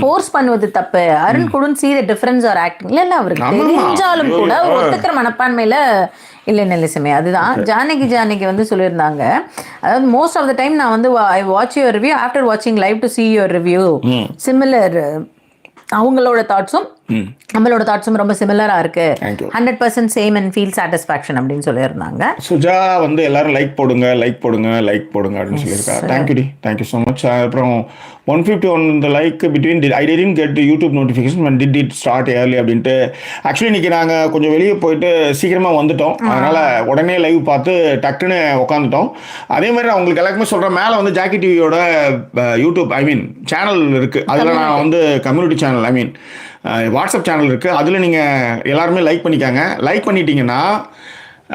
ஃபோர்ஸ் பண்ணுவது தப்பு. Arun couldn't see the difference or acting. இல்ல அவருக்கு தெரிஞ்சாலும் கூட ஒத்துக்கிற மனப்பான்மையில இல்லை நெல்லிசமே. அதுதான் ஜானகி வந்து சொல்லியிருந்தாங்க. அதாவது மோஸ்ட் ஆஃப் த டைம் நான் வந்து I watch your review after வாட்சிங் live to see your review. Similar அவங்களோட தாட்ஸும் நம்மளோட தாட்ஸும் ரொம்ப சிமிலரா இருக்கு. 100% சேம் அண்ட் ஃபீல் சாட்டிஸ்ஃபேக்ஷன் அப்படின்னு சொல்லியிருந்தாங்க. சுஜா வந்து எல்லாரும் லைக் போடுங்க அப்படின்னு சொல்லியிருக்காங்க. Thank you so much. அப்புறம் 151 இந்த like between I didn't get YouTube notification when did it start early அப்படின்ட்டு. ஆக்சுவலி இன்னைக்கு நாங்கள் கொஞ்சம் வெளியே போயிட்டு சீக்கிரமாக வந்துட்டோம். அதனால் உடனே லைவ் பார்த்து டக்குன்னு உட்காந்துட்டோம். அதே மாதிரி நான் உங்களுக்கு எல்லாருக்குமே சொல்கிறேன், மேலே வந்து ஜாக்கி டிவியோட யூடியூப் சேனல் இருக்குது. அதில் நான் வந்து கம்யூனிட்டி சேனல் வாட்ஸ்அப் சேனல் இருக்குது. அதில் நீங்கள் எல்லாருமே லைக் பண்ணிட்டீங்கன்னா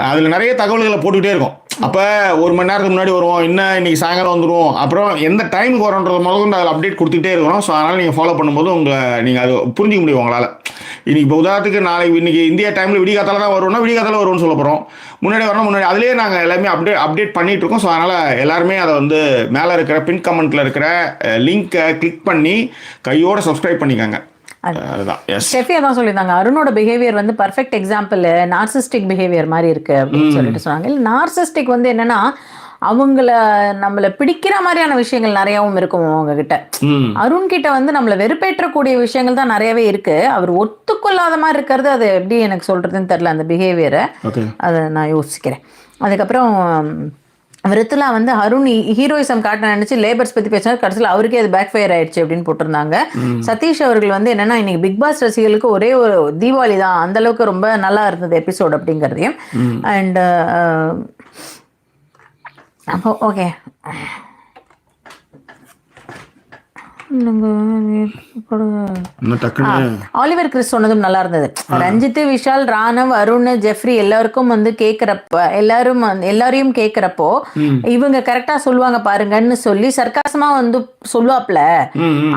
அதில் நிறைய தகவல்களை போட்டுக்கிட்டே இருக்கும். அப்போ 1 மணி நேரத்துக்கு முன்னாடி வருவோம், இன்னைக்கு சாயங்காலம் வந்துடுவோம், அப்புறம் எந்த டைமுக்கு வரோன்றது முதல்ல அதில் அப்டேட் கொடுத்துக்கிட்டே இருக்கிறோம். ஸோ அதனால் நீங்கள் ஃபாலோ பண்ணும்போது நீங்கள் அது புரிஞ்சிக்க முடியும் உங்களால். இன்னைக்கு இப்போ உதாரணத்துக்கு இன்னைக்கு இந்தியா டைமில் விடிகாத்தால தான் வரும்னு சொல்ல போகிறோம். முன்னாடி அதிலே நாங்கள் எல்லாமே அப்டேட் பண்ணிட்டு இருக்கோம். ஸோ அதனால் எல்லாருமே அதை வந்து மேலே இருக்கிற பின் கமெண்ட்டில் இருக்கிற லிங்கை கிளிக் பண்ணி கையோட சப்ஸ்கிரைப் பண்ணிக்கோங்க. ஸ்டெஃபியா தான் சொல்லியிருந்தாங்க, அருணோட பிஹேவியர் வந்து பர்ஃபெக்ட் எக்ஸாம்பிள் நார்சிஸ்டிக் பிஹேவியர் மாதிரி இருக்கு அப்படின்னு சொல்லிட்டு சொன்னாங்க. இல்லை நார்சிஸ்டிக் வந்து என்னன்னா நம்மளை பிடிக்கிற மாதிரியான விஷயங்கள் நிறையவும் இருக்கும் அவங்க கிட்ட. அருண் கிட்ட வந்து நம்மளை வெறுப்பேற்றக்கூடிய விஷயங்கள் தான் நிறையவே இருக்கு. அவர் ஒத்துக்கொள்ளாத மாதிரி இருக்கிறது, அது எப்படி எனக்கு சொல்றதுன்னு தெரியல அந்த பிஹேவியரை. அதை நான் யோசிக்கிறேன். அதுக்கப்புறம் விருத்துலா வந்து அருண் ஹீரோயிசம் காட்ட நினைச்சு லேபர்ஸ் பத்தி பேசினார், கடைசியில் அவருக்கே அது பேக் ஃபயர் ஆயிடுச்சு அப்படின்னு போட்டிருந்தாங்க. சதீஷ் அவர்கள் வந்து என்னன்னா இன்னைக்கு பிக் பாஸ் ரசிகர்களுக்கு ஒரே ஒரு தீபாவளி தான், அந்த அளவுக்கு ரொம்ப நல்லா இருந்தது எபிசோட் அப்படிங்கிறதையும். அண்ட் அப்போ ஓகே ஆலிவர் கிறிஸ் சொன்னதும் நல்லா இருந்தது. ரஞ்சித், விஷால், ராணவ், அருண், ஜெஃப்ரி எல்லாருக்கும் வந்து கேட்கிறப்ப எல்லாரையும் கேட்கிறப்போ இவங்க கரெக்டா சொல்லுவாங்க பாருங்கன்னு சொல்லி சர்க்காசமா வந்து சொல்லுவாப்ல.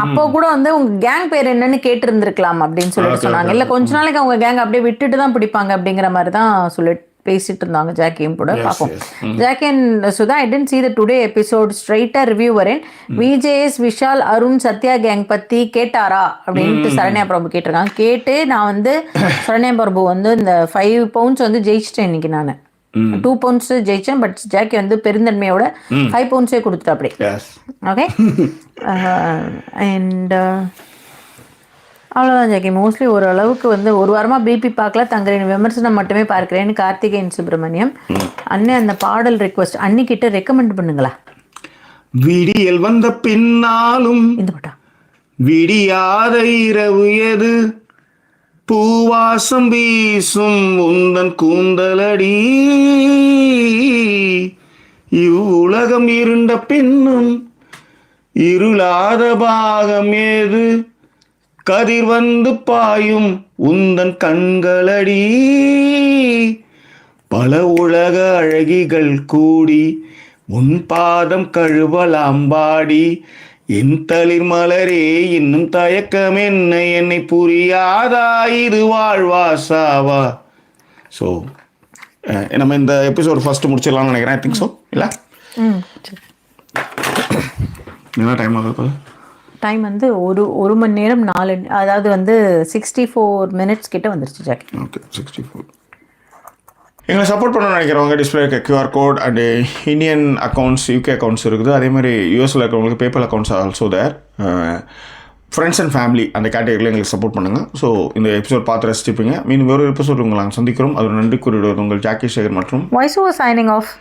அப்போ கூட வந்து உங்க கேங் பேர் என்னன்னு கேட்டு இருந்திருக்கலாம் அப்படின்னு சொல்லிட்டு சொன்னாங்க. இல்ல கொஞ்ச நாளைக்கு அவங்க கேங் அப்படியே விட்டுட்டு தான் பிடிப்பாங்க அப்படிங்கிற மாதிரி தான் சொல்லிட்டு பேசிட்டு இருந்தாங்க ஜாக்கியும் கூட. பார்ப்போம். Jacky and Sudha, I tend see the today episode. ஸ்ட்ரைட்டா ரிவ்யூ வரேன். விஜேஎஸ், விஷால், அருண், சத்யா கேங் பத்தி கேட்டாரா அப்படின்ட்டு சரண்யா பிரபு கேட்டிருக்காங்க. கேட்டு நான் வந்து சரண்யா பிரபு வந்து இந்த 5 pounds வந்து ஜெயிச்சிட்டேன் இன்னைக்கு. நான் 2 pounds ஜெயிச்சேன். பட் ஜாக்கி வந்து பெருந்தன்மையோட 5 pounds கொடுத்துட்டா அப்படி. ஓகே. அண்ட் அவ்வளோதான் ஜாக்கி. மோஸ்ட்லி ஓரளவுக்கு வந்து ஒரு வாரமாக பிபி பார்க்கல, தங்களின் விமர்சனம் மட்டுமே பார்க்கிறேன். கார்த்திகேயன் சுப்பிரமணியம் அண்ணே, அந்த பாடல் ரிக்வஸ்ட் அன்னிக்கிட்ட ரெக்கமெண்ட் பண்ணுங்களா? விடியல் வந்த பின்னாலும் இந்த பாட்டா? விடியாத இரவு எது, பூவாசம் வீசும் உந்தன் கூந்தலடி, இவ்வுலகம் இருண்ட பின்னும் இருளாத பாகம் ஏது, கதிர் வந்து பாயும் உந்தன் கண்களடி, பல உலக அழகிகள் கூடி உன் பாதம் கழுவலாம் பாடி, என் தளிர் மலரே இன்னும் தயக்கம் என்ன, என்னை புரியாதா இது வாழ்வாசாவா. ஸோ நம்ம இந்த எபிசோட் ஃபர்ஸ்ட் முடிச்சிடலாம்னு நினைக்கிறேன். I think so. இல்லை என்ன டைம் ஆகுது? டைம் வந்து ஒரு மணி நேரம் 4, அதாவது வந்து 64 minutes கிட்ட வந்துருச்சு ஜாக்கி. ஓகே, 64. எங்களை சப்போர்ட் பண்ணணும்னு நினைக்கிறவங்க டிஸ்பிளே இருக்க QR code and Indian accounts, UK accounts இருக்குது. அதே மாதிரி யூஎஸில் இருக்கிறவங்களுக்கு PayPal accounts also there. Friends and family அந்த கேட்டகரியில் எங்களுக்கு சப்போர்ட் பண்ணுங்கள். ஸோ இந்த எபிசோட் பார்த்து ரசிச்சுப்பீங்க. மீண்டும் வேறு எபிசோட் உங்களை நாங்கள் சந்திக்கிறோம். அது நன்றி கூறிவிடுவது உங்கள் ஜாக்கி சேகர் மற்றும் வாய்ஸ் ஓவர் சைனிங் ஆஃப்.